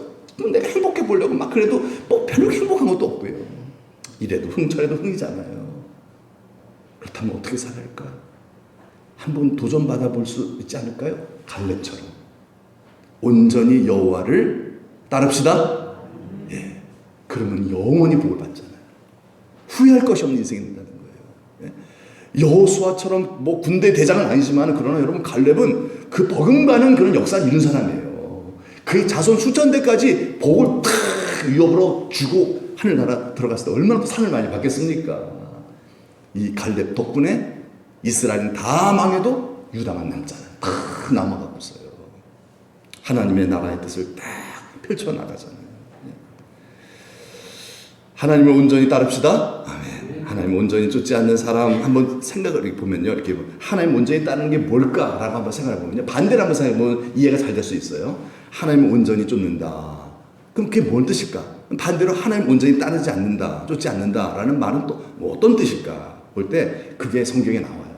내가 행복해 보려고 막 그래도 뭐 별로 행복한 것도 없고요. 이래도 저래도 흥이잖아요. 그렇다면 어떻게 살아야 할까? 한번 도전받아 볼 수 있지 않을까요? 갈렙처럼 온전히 여호와를 따릅시다. 예. 그러면 영원히 복을 받잖아요. 후회할 것이 없는 인생이 된다는 거예요. 예. 여호수아처럼 뭐 군대 대장은 아니지만 그러나 여러분 갈렙은 그 버금가는 그런 역사를 이룬 사람이에요. 그의 자손 수천 대까지 복을 탁 위협으로 주고 하늘나라 들어갔을 때 얼마나 상을 많이 받겠습니까? 이 갈렙 덕분에 이스라엘은 다 망해도 유다만 남잖아요. 다 남아가고 있어요. 하나님의 나라의 뜻을 딱 펼쳐나가잖아요. 하나님을 온전히 따릅시다. 아멘. 하나님을 온전히 쫓지 않는 사람 한번 생각을 보면요. 이렇게 하나님을 온전히 따르는 게 뭘까라고 한번 생각해 보면요. 반대로 한번 생각해 보면 이해가 잘 될 수 있어요. 하나님을 온전히 쫓는다. 그럼 그게 뭔 뜻일까? 반대로 하나님 온전히 따르지 않는다, 쫓지 않는다라는 말은 또 뭐 어떤 뜻일까? 볼 때 그게 성경에 나와요.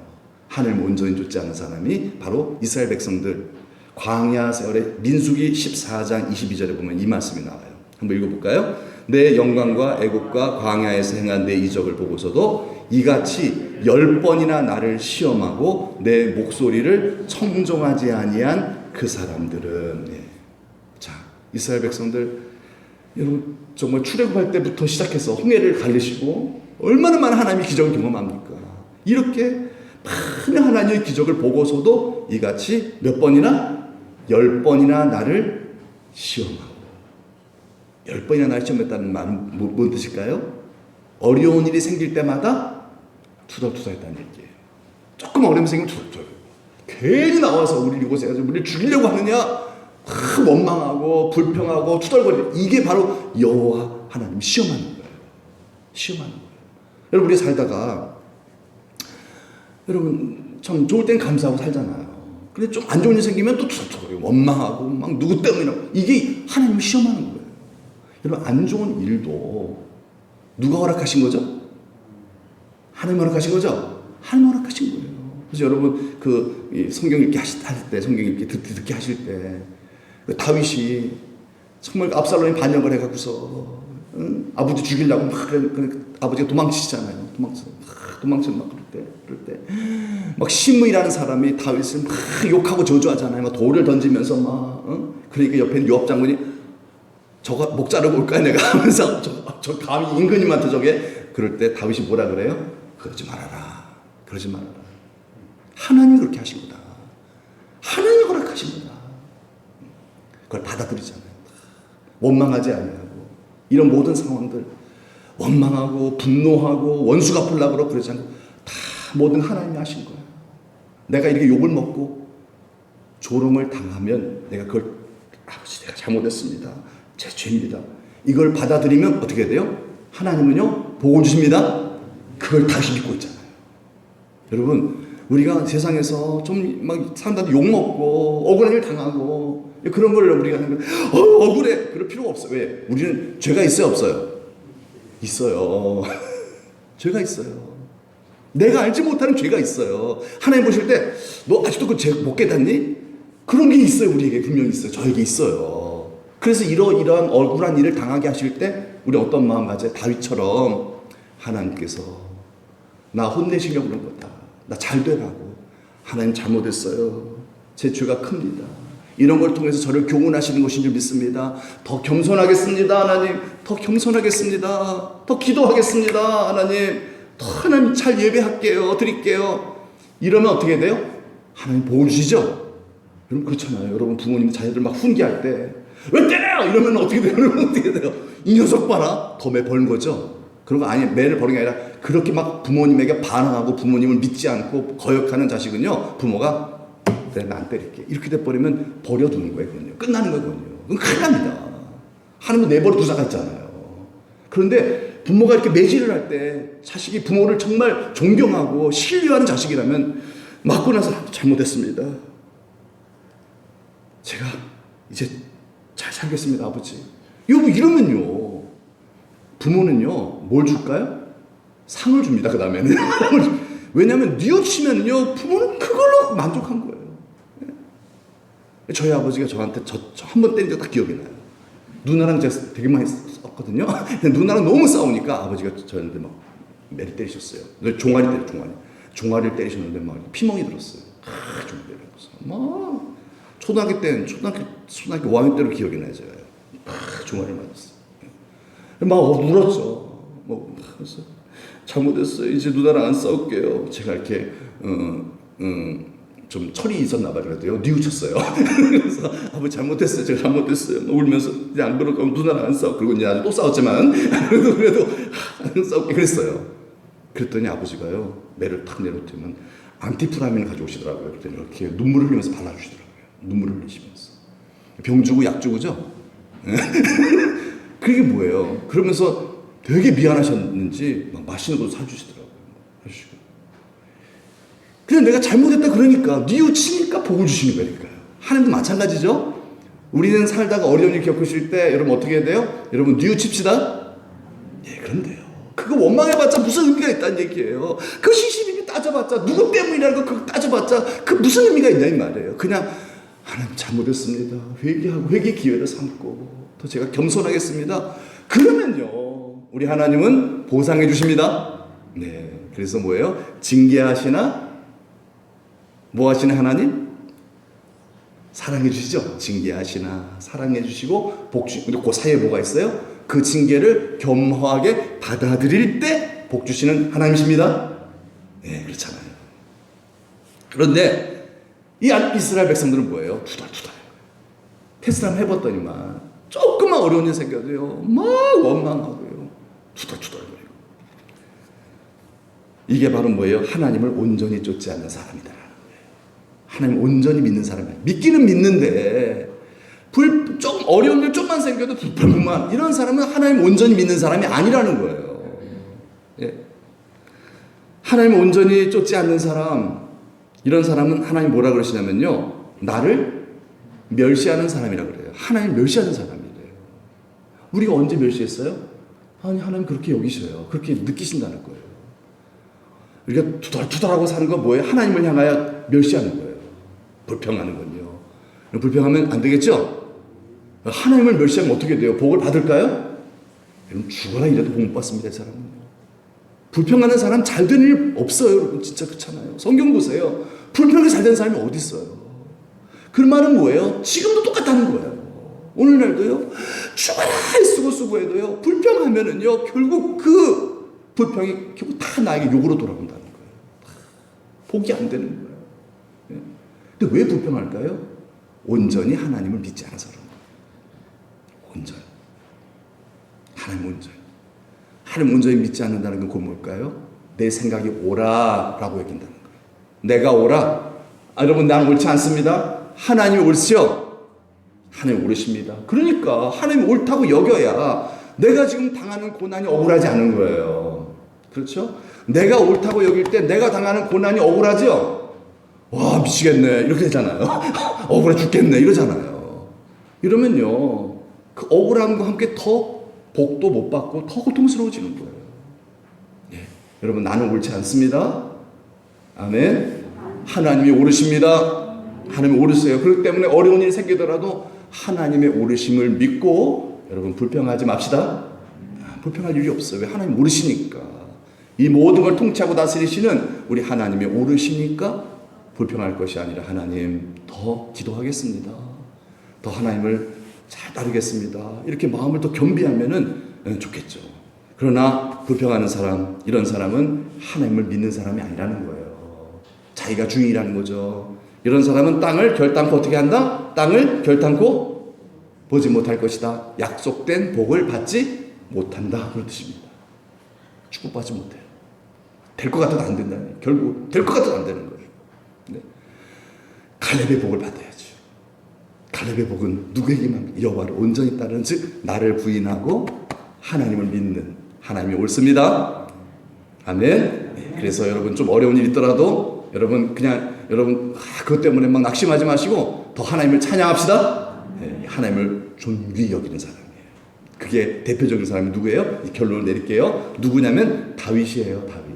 하나님 온전히 쫓지 않는 사람이 바로 이스라엘 백성들 광야 세월에 민수기 14장 22절에 보면 이 말씀이 나와요. 한번 읽어볼까요? 내 영광과 애국과 광야에서 행한 내 이적을 보고서도 이같이 10번이나 나를 시험하고 내 목소리를 청종하지 아니한 그 사람들은 자, 이스라엘 백성들 여러분 정말 출애굽할 때부터 시작해서 홍해를 가르시고 얼마나 많은 하나님의 기적을 경험합니까? 이렇게 많은 하나님의 기적을 보고서도 이같이 몇 번이나 10번이나 나를 시험하고 10번이나 나를 시험했다는 말은 뭔 뜻일까요? 어려운 일이 생길 때마다 투덜투덜했다는 얘기예요. 조금 어려움이 생기면 투덜투덜. 괜히 나와서 우리 이곳에 가서 우리를 죽이려고 하느냐? 원망하고 불평하고 투덜거리는 이게 바로 여호와 하나님 시험하는 거예요. 시험하는 거예요. 여러분 우리 살다가 여러분 참 좋을 땐 감사하고 살잖아요. 근데 좀 안 좋은 일 생기면 또 투덜투덜 원망하고 막 누구 때문이나 이게 하나님 시험하는 거예요. 여러분 안 좋은 일도 누가 허락하신 거죠? 하나님 허락하신 거죠? 하나님 허락하신 거예요. 그래서 여러분 그 성경 읽기 하실 때 성경 읽기 듣기 하실 때 그 다윗이 정말 압살롬이 반역을 해갖고서 아버지 죽이려고 막 아버지가 도망치잖아요. 도망쳐 막 그럴 때 막 시므이라는 사람이 다윗을 막 욕하고 저주하잖아요. 막 돌을 던지면서 막 그러니까 옆에 있는 요압 장군이 저거 목 자르고 올까요 내가 하면서 저 감히 임금님한테 저게 그럴 때 다윗이 뭐라 그래요? 그러지 말아라. 그러지 말아라. 하나님이 그렇게 하신 거다. 하나님이 허락하신 거다. 그걸 받아들이잖아요. 원망하지 아니하고 이런 모든 상황들 원망하고 분노하고 원수 갚으려고 그러고 그러지 않고 다 모든 하나님이 하신 거야. 내가 이렇게 욕을 먹고 조롱을 당하면 내가 그걸 아버지 내가 잘못했습니다. 제 죄입니다. 이걸 받아들이면 어떻게 돼요? 하나님은요 복을 주십니다. 그걸 다시 믿고 있잖아요. 여러분 우리가 세상에서 좀 막 사람들한테 욕먹고 억울한 일 당하고 그런 걸 우리가 하는 억울해 그럴 필요가 없어요. 왜? 우리는 죄가 있어요 없어요? 있어요. 죄가 있어요. 내가 알지 못하는 죄가 있어요. 하나님 보실 때 너 아직도 그 죄 못 깨닫니? 그런 게 있어요. 우리에게 분명히 있어요. 저에게 있어요. 그래서 이러한 억울한 일을 당하게 하실 때 우리 어떤 마음 가져요? 다윗처럼 하나님께서 나 혼내시려고 그런 거다. 나 잘 되라고. 하나님 잘못했어요. 제 죄가 큽니다. 이런 걸 통해서 저를 교훈하시는 것인 줄 믿습니다. 더 겸손하겠습니다. 하나님. 더 겸손하겠습니다. 더 기도하겠습니다. 하나님. 더 하나님 잘 예배할게요. 드릴게요. 이러면 어떻게 돼요? 하나님 복을 주시죠? 여러분 그렇잖아요. 여러분 부모님 자녀들 막 훈계할 때 왜 때려! 이러면 어떻게 돼요? 여러분 어떻게 돼요? 이 녀석 봐라. 더 매 버는 거죠. 그런 거 아니에요. 매를 버는 게 아니라 그렇게 막 부모님에게 반항하고 부모님을 믿지 않고 거역하는 자식은요. 부모가 그래 나 안 때릴게. 이렇게 돼버리면 버려두는 거예요. 그건요. 끝나는 거거든요. 그건 큰일 납니다. 하나님은 내버려 두자가 있잖아요. 그런데 부모가 이렇게 매질을 할 때 자식이 부모를 정말 존경하고 신뢰하는 자식이라면 맞고 나서 잘못했습니다. 제가 이제 잘 살겠습니다 아버지. 이러면요. 부모는요. 뭘 줄까요? 상을 줍니다. 그 다음에는. 왜냐하면 뉘우치면요. 부모는 그걸로 만족한 거예요. 저희 아버지가 저한테 저 한 번 때린 적 딱 기억이 나요. 누나랑 제가 되게 많이 싸웠거든요. 누나랑 너무 싸우니까 아버지가 저한테 막 매를 때리셨어요. 종아리를 때리셨는데 막 피멍이 들었어요. 종아리 때려서 막 초등학교 5학년 때로 기억이 나요. 제가 종아리를 맞았어요. 막 울었죠. 그래서 잘못했어요. 이제 누나랑 안 싸울게요. 제가 이렇게 좀 철이 있었나 봐요. 그래도요. 뉘우쳤어요. 그래서 아버지 잘못했어요. 제가 잘못했어요. 울면서 이제 안 그럴 거면 누나랑 안 싸워. 그리고 이제 아주 또 싸웠지만 그래도 안 싸울게 그랬어요. 그랬더니 아버지가요. 매를 탁 내려놓으면 안티프라민을 가져오시더라고요. 그랬더니 이렇게 눈물을 흘리면서 발라주시더라고요. 눈물을 흘리시면서. 병 주고 약 주고죠. 그게 뭐예요? 그러면서 되게 미안하셨는지 막 맛있는 거 사주시더라고요. 그냥 내가 잘못했다 그러니까 뉘우치니까 복을 주시는 거니까요. 하나님도 마찬가지죠. 우리는 살다가 어려운 일 겪으실 때 여러분 어떻게 해야 돼요? 여러분 뉘우칩시다. 예, 그런데요. 그거 원망해봤자 무슨 의미가 있다는 얘기예요. 그 시시비비 따져봤자 누구 때문이라는 거 그거 따져봤자 그 무슨 의미가 있냐 이 말이에요. 그냥 하나님 잘못했습니다. 회개하고 회개 기회를 삼고 더 제가 겸손하겠습니다. 그러면요 우리 하나님은 보상해 주십니다. 네, 그래서 뭐예요? 징계하시나 뭐 하시는 하나님? 사랑해 주시죠. 징계하시나 사랑해 주시고 복 주시고 근데 그 사이에 뭐가 있어요? 그 징계를 겸허하게 받아들일 때 복 주시는 하나님이십니다. 네, 그렇잖아요. 그런데 이 이스라엘 백성들은 뭐예요? 투덜투덜. 테스트 한번 해봤더니만 조금만 어려운 일 생겨도요 막 원망하고요 투덜투덜거리고. 이게 바로 뭐예요? 하나님을 온전히 쫓지 않는 사람이다라는 거예요. 하나님 온전히 믿는 사람이에요. 믿기는 믿는데 좀 어려운 일 좀만 생겨도 불평만 이런 사람은 하나님 온전히 믿는 사람이 아니라는 거예요. 예. 하나님 온전히 쫓지 않는 사람, 이런 사람은 하나님 뭐라 그러시냐면요 나를 멸시하는 사람이라 그래요. 하나님 멸시하는 사람이래요. 우리가 언제 멸시했어요? 아니 하나님 그렇게 여기셔요. 그렇게 느끼신다는 거예요. 우리가 투덜투덜하고 사는 건 뭐예요? 하나님을 향하여 멸시하는 거예요. 불평하는 건요. 불평하면 안 되겠죠? 하나님을 멸시하면 어떻게 돼요? 복을 받을까요? 여러분 죽어라 이래도 복 못 받습니다. 이 사람은. 불평하는 사람 잘 되는 일 없어요. 여러분 진짜 그렇잖아요. 성경 보세요. 불평이 잘 되는 사람이 어디 있어요? 그 말은 뭐예요? 지금도 똑같다는 거예요. 오늘날도요. 죽어라 쓰고 해도요. 불평하면은요. 결국 그 불평이 결국 다 나에게 욕으로 돌아온다는 거예요. 복이 안 되는 거예요. 예. 근데 왜 불평할까요? 온전히 하나님을 믿지 않아서 그런 거예요. 온전히. 하나님 온전히. 하나님 온전히 믿지 않는다는 건 뭘까요? 내 생각이 옳아라고 여긴다는 거예요. 내가 옳아. 여러분 나는 옳지 않습니다. 하나님이 옳으시오. 하나님 옳으십니다. 그러니까 하나님이 옳다고 여겨야 내가 지금 당하는 고난이 억울하지 않은 거예요. 그렇죠? 내가 옳다고 여길 때 내가 당하는 고난이 억울하죠? 와 미치겠네 이렇게 되잖아요. 억울해 죽겠네 이러잖아요. 이러면요 그 억울함과 함께 더 복도 못 받고 더 고통스러워지는 거예요. 예. 여러분 나는 옳지 않습니다. 아멘. 하나님이 옳으십니다. 하나님이 옳으세요. 그렇기 때문에 어려운 일이 생기더라도 하나님의 옳으심을 믿고 여러분 불평하지 맙시다. 불평할 일이 없어요. 왜? 하나님 옳으시니까. 이 모든 걸 통치하고 다스리시는 우리 하나님의 옳으시니까 불평할 것이 아니라 하나님 더 기도하겠습니다. 더 하나님을 잘 따르겠습니다. 이렇게 마음을 더 겸비하면은 좋겠죠. 그러나 불평하는 사람, 이런 사람은 하나님을 믿는 사람이 아니라는 거예요. 자기가 주인이라는 거죠. 이런 사람은 땅을 결단코 어떻게 한다? 땅을 결단코 보지 못할 것이다. 약속된 복을 받지 못한다. 그런 뜻입니다. 축복받지 못해요. 될 것 같아도 안 된다는 결국 될 것 같아도 안 되는 거예요. 네. 갈렙의 복을 받아야죠. 갈렙의 복은 누구에게만 여호와를 온전히 따르는 즉 나를 부인하고 하나님을 믿는 하나님이 옳습니다. 아멘. 네. 그래서 여러분 좀 어려운 일 있더라도 여러분 그냥 여러분 그것 때문에 막 낙심하지 마시고 더 하나님을 찬양합시다. 네. 하나님을 존귀히 여기는 사람이에요. 그게 대표적인 사람이 누구예요? 결론을 내릴게요. 누구냐면 다윗이에요. 다윗.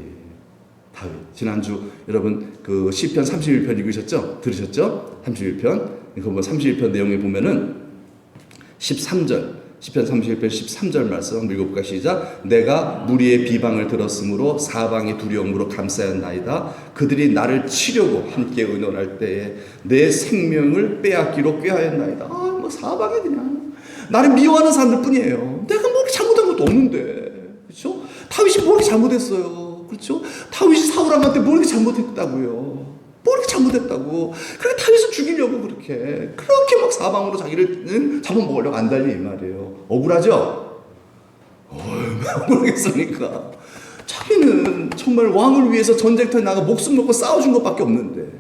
지난주 여러분 그 시편 31편 읽으셨죠? 들으셨죠? 31편. 그 31편 내용에 보면은 13절 시편 31편 13절 말씀 한번 읽어볼까 시작. 내가 무리의 비방을 들었으므로 사방의 두려움으로 감싸였나이다. 그들이 나를 치려고 함께 의논할 때에 내 생명을 빼앗기로 꾀하였나이다. 뭐 사방에 그냥 나를 미워하는 사람들 뿐이에요. 내가 뭐 이렇게 잘못한 것도 없는데. 그렇죠? 다윗이 뭐 이렇게 잘못했어요. 그렇죠? 다윗이 사울왕한테 뭐 이렇게 잘못했다고요. 뭐 이렇게 잘못했다고. 그렇게 다윗을 죽이려고 그렇게 막 사방으로 자기를 잡아먹으려고 안달리 이 말이에요. 억울하죠? 모르겠습니까? 자기는 정말 왕을 위해서 전쟁터에 나가 목숨 놓고 싸워준 것밖에 없는데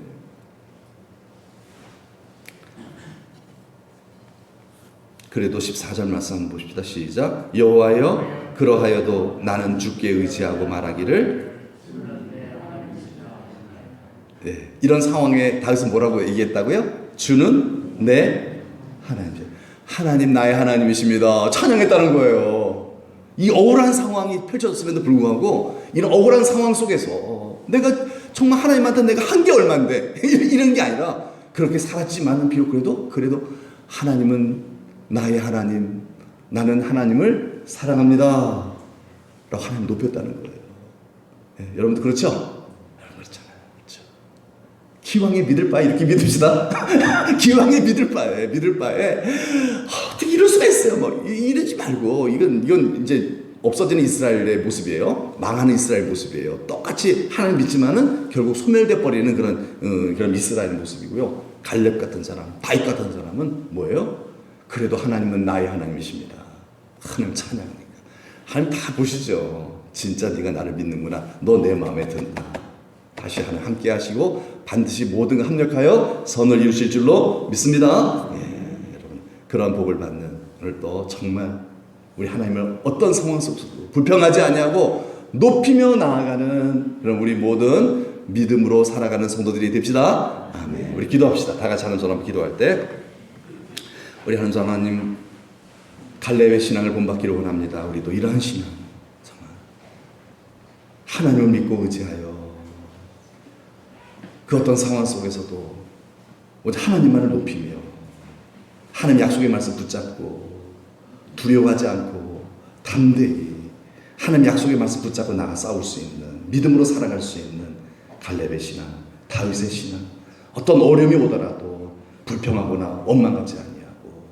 그래도 14절 말씀 한번 보십시다. 시작. 여호와여 그러하여도 나는 주께 의지하고 말하기를. 네, 이런 상황에 다윗은 뭐라고 얘기했다고요? 주는 내 하나님. 하나님 나의 하나님이십니다. 찬양했다는 거예요. 이 억울한 상황이 펼쳐졌음에도 불구하고 이런 억울한 상황 속에서 내가 정말 하나님한테 내가 한 게 얼만데 이런 게 아니라 그렇게 살았지만 비록 그래도 하나님은 나의 하나님, 나는 하나님을 사랑합니다 라고 하나님 높였다는 거예요. 네, 여러분도 그렇죠? 여러분 그렇잖아요. 그렇죠? 기왕에 믿을 바에 이렇게 믿읍시다. 기왕에 믿을 바에 어떻게 이럴 수가 있어요. 뭐 이러지 말고 이건 이제 없어지는 이스라엘의 모습이에요. 망하는 이스라엘 모습이에요. 똑같이 하나님 믿지만은 결국 소멸돼 버리는 그런 이스라엘 모습이고요. 갈렙 같은 사람, 다윗 같은 사람은 뭐예요? 그래도 하나님은 나의 하나님이십니다. 하나님 찬양하니까. 하나님 다 보시죠. 진짜 네가 나를 믿는구나. 너 내 마음에 든다. 다시 하나님 함께 하시고 반드시 모든 걸 합력하여 선을 이루실 줄로 믿습니다. 예, 여러분 그런 복을 받는 오늘 또 정말 우리 하나님을 어떤 상황 속에서도 불평하지 아니하고 높이며 나아가는 그런 우리 모든 믿음으로 살아가는 성도들이 됩시다. 아멘. 우리 기도합시다. 다 같이 하는 전 한번 기도할 때 우리 하나님 갈렙의 신앙을 본받기를 원합니다. 우리도 이러한 신앙 정말 하나님을 믿고 의지하여 그 어떤 상황 속에서도 오직 하나님만을 높이며 하나님 약속의 말씀 붙잡고 두려워하지 않고 담대히 하나님 약속의 말씀 붙잡고 나가 싸울 수 있는 믿음으로 살아갈 수 있는 갈렙의 신앙, 다윗의 신앙 어떤 어려움이 오더라도 불평하거나 원망하지 아니하고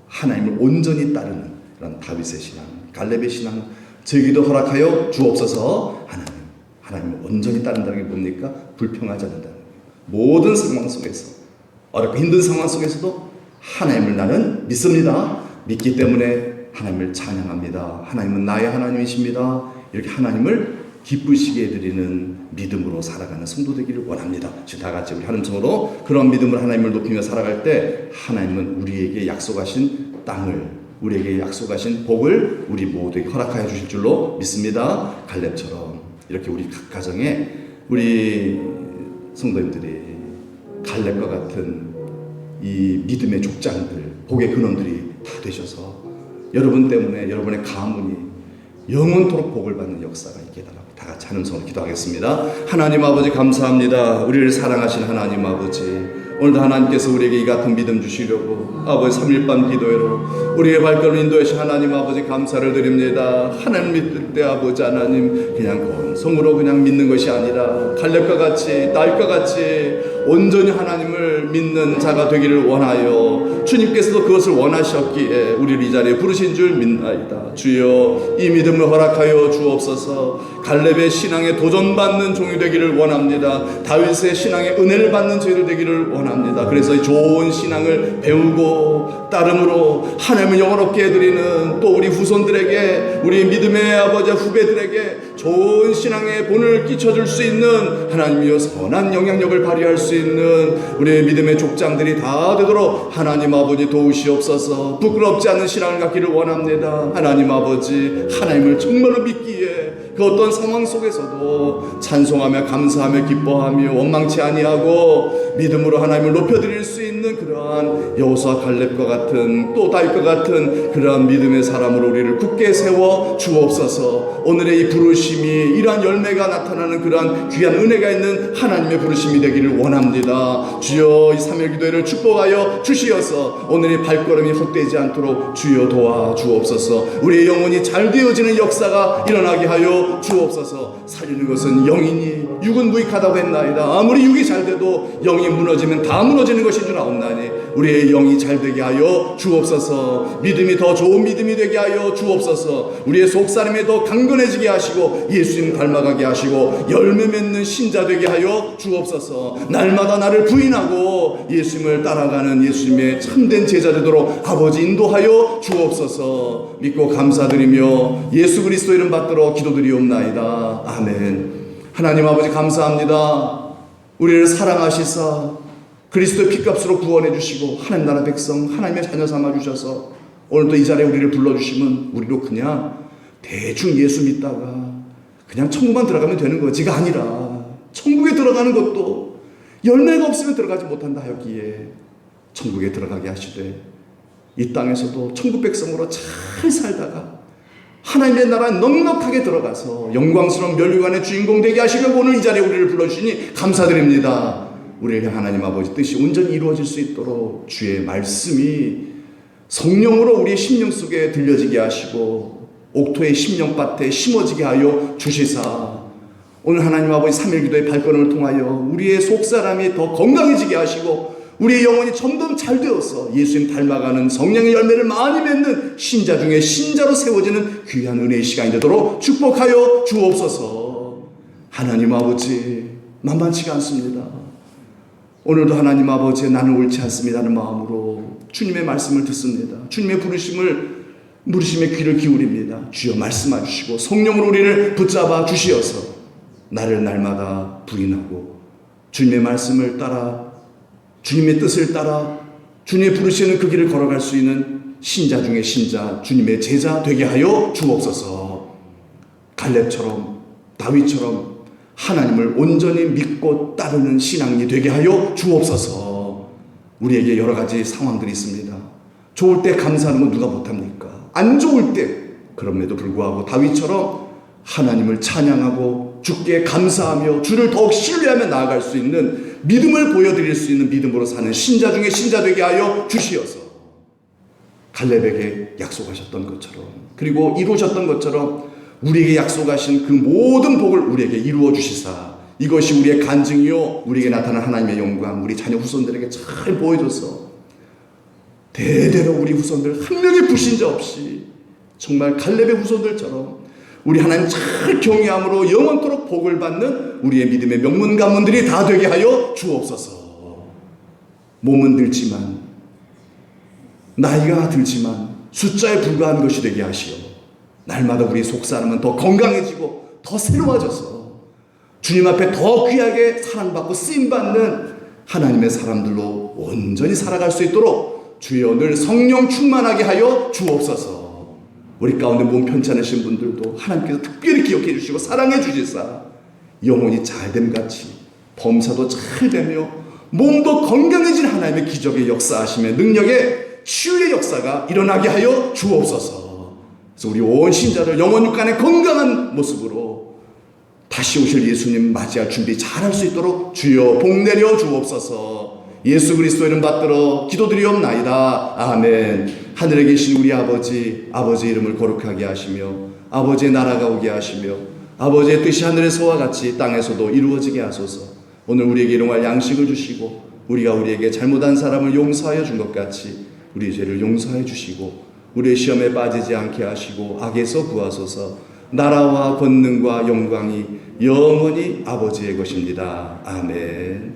하나님을 온전히 따르는 그런 다윗의 신앙, 갈렙의 신앙 저에게도 허락하여 주옵소서. 하나님을 온전히 따른다는 게 뭡니까? 불평하지 않는다는 거예요. 모든 상황 속에서 어렵고 힘든 상황 속에서도 하나님을 나는 믿습니다. 믿기 때문에 하나님을 찬양합니다. 하나님은 나의 하나님이십니다. 이렇게 하나님을 기쁘시게 해드리는 믿음으로 살아가는 성도 되기를 원합니다. 다 같이 우리 하나님처럼 그런 믿음으로 하나님을 높이며 살아갈 때 하나님은 우리에게 약속하신 땅을 우리에게 약속하신 복을 우리 모두에게 허락하여 주실 줄로 믿습니다. 갈렙처럼 이렇게 우리 각 가정에 우리 성도님들이 갈렙과 같은 이 믿음의 족장들 복의 근원들이 다 되셔서 여러분 때문에 여러분의 가문이 영원토록 복을 받는 역사가 있게 해달라고 다 같이 하는 손으로 기도하겠습니다. 하나님 아버지 감사합니다. 우리를 사랑하신 하나님 아버지 오늘도 하나님께서 우리에게 이 같은 믿음 주시려고 아버지 3일밤 기도회로 우리의 발걸음을 인도하신 하나님 아버지 감사를 드립니다. 하나님 믿을 때 아버지 하나님 그냥 건성으로 그냥 믿는 것이 아니라 갈렙과 같이 나윗과 같이 온전히 하나님을 믿는 자가 되기를 원하여 주님께서도 그것을 원하셨기에 우리를 이 자리에 부르신 줄 믿나이다. 주여 이 믿음을 허락하여 주옵소서. 갈렙의 신앙에 도전받는 종이 되기를 원합니다. 다윗의 신앙에 은혜를 받는 저희들 되기를 원합니다. 그래서 이 좋은 신앙을 배우고 따름으로 하나님을 영원롭게 해드리는 또 우리 후손들에게 우리 믿음의 아버지 후배들에게 좋은 신앙의 본을 끼쳐줄 수 있는 하나님이여 선한 영향력을 발휘할 수 있는 우리의 믿음의 족장들이 다 되도록 하나님 아버지 도우시옵소서. 부끄럽지 않은 신앙을 갖기를 원합니다. 하나님 아버지 하나님을 정말로 믿기에 그 어떤 상황 속에서도 찬송하며 감사하며 기뻐하며 원망치 아니하고 믿음으로 하나님을 높여드릴 수 있는 그러한 여호수아 갈렙과 같은 또 다윗과 같은 그러한 믿음의 사람으로 우리를 굳게 세워 주옵소서. 오늘의 이 부르심이 이러한 열매가 나타나는 그러한 귀한 은혜가 있는 하나님의 부르심이 되기를 원합니다. 주여 이 3일 기도회를 축복하여 주시어서 오늘의 발걸음이 헛되지 않도록 주여 도와 주옵소서. 우리의 영혼이 잘 되어지는 역사가 일어나게 하여 주옵소서. 살리는 것은 영이니 육은 무익하다고 했나이다. 아무리 육이 잘 돼도 영이 무너지면 다 무너지는 것인 줄 아옵나니 우리의 영이 잘 되게 하여 주옵소서. 믿음이 더 좋은 믿음이 되게 하여 주옵소서. 우리의 속사람이 더 강건해지게 하시고 예수님 닮아가게 하시고 열매 맺는 신자 되게 하여 주옵소서. 날마다 나를 부인하고 예수님을 따라가는 예수님의 참된 제자 되도록 아버지 인도하여 주옵소서. 믿고 감사드리며 예수 그리스도 이름 받들어 기도드리옵나이다. 아멘. 하나님 아버지 감사합니다. 우리를 사랑하시사 그리스도의 피값으로 구원해 주시고 하나님 나라 백성 하나님의 자녀 삼아 주셔서 오늘도 이 자리에 우리를 불러주시면 우리도 그냥 대충 예수 믿다가 그냥 천국만 들어가면 되는 거지가 아니라 천국에 들어가는 것도 열매가 없으면 들어가지 못한다 하였기에 천국에 들어가게 하시되 이 땅에서도 천국 백성으로 잘 살다가 하나님의 나라 넉넉하게 들어가서 영광스러운 멸류관의 주인공 되게 하시려고 오늘 이 자리에 우리를 불러주시니 감사드립니다. 우리에게 하나님 아버지 뜻이 온전히 이루어질 수 있도록 주의 말씀이 성령으로 우리의 심령 속에 들려지게 하시고 옥토의 심령밭에 심어지게 하여 주시사 오늘 하나님 아버지 3일 기도의 발걸음을 통하여 우리의 속사람이 더 건강해지게 하시고 우리의 영혼이 점점 잘 되어서 예수님 닮아가는 성령의 열매를 많이 맺는 신자 중에 신자로 세워지는 귀한 은혜의 시간이 되도록 축복하여 주옵소서. 하나님 아버지 만만치가 않습니다. 오늘도 하나님 아버지 나는 옳지 않습니다 하는 마음으로 주님의 말씀을 듣습니다. 주님의 부르심에 귀를 기울입니다. 주여 말씀해 주시고 성령으로 우리를 붙잡아 주시어서 나를 날마다 부인하고 주님의 말씀을 따라 주님의 뜻을 따라 주님의 부르시는 그 길을 걸어갈 수 있는 신자 중에 신자, 주님의 제자 되게 하여 주옵소서. 갈렙처럼 다윗처럼 하나님을 온전히 믿고 따르는 신앙이 되게 하여 주옵소서. 우리에게 여러 가지 상황들이 있습니다. 좋을 때 감사하는 건 누가 못합니까? 안 좋을 때 그럼에도 불구하고 다윗처럼 하나님을 찬양하고 주께 감사하며 주를 더욱 신뢰하며 나아갈 수 있는 믿음을 보여드릴 수 있는 믿음으로 사는 신자 중에 신자 되게 하여 주시어서 갈렙에게 약속하셨던 것처럼 그리고 이루셨던 것처럼 우리에게 약속하신 그 모든 복을 우리에게 이루어 주시사 이것이 우리의 간증이요 우리에게 나타난 하나님의 영광 우리 자녀 후손들에게 잘 보여줘서 대대로 우리 후손들 한 명의 불신자 없이 정말 갈렙의 후손들처럼 우리 하나님 잘 경외함으로 영원토록 복을 받는 우리의 믿음의 명문 가문들이 다 되게 하여 주옵소서. 몸은 들지만 나이가 들지만 숫자에 불과한 것이 되게 하시오. 날마다 우리 속사람은 더 건강해지고 더 새로워져서 주님 앞에 더 귀하게 사랑받고 쓰임받는 하나님의 사람들로 온전히 살아갈 수 있도록 주여 늘 성령 충만하게 하여 주옵소서. 우리 가운데 몸 편찮으신 분들도 하나님께서 특별히 기억해 주시고 사랑해 주시사 영혼이 잘됨같이 범사도 잘 되며 몸도 건강해진 하나님의 기적의 역사하심의 능력의 치유의 역사가 일어나게 하여 주옵소서. 그래서 우리 온 신자들 영혼 육간의 건강한 모습으로 다시 오실 예수님 맞이할 준비 잘할 수 있도록 주여 복 내려 주옵소서. 예수 그리스도 이름 받들어 기도드리옵나이다. 아멘. 하늘에 계신 우리 아버지, 아버지의 이름을 거룩하게 하시며 아버지의 나라가 오게 하시며 아버지의 뜻이 하늘에서와 같이 땅에서도 이루어지게 하소서. 오늘 우리에게 일용할 양식을 주시고 우리가 우리에게 잘못한 사람을 용서하여 준 것 같이 우리 죄를 용서해 주시고 우리의 시험에 빠지지 않게 하시고 악에서 구하소서. 나라와 권능과 영광이 영원히 아버지의 것입니다. 아멘.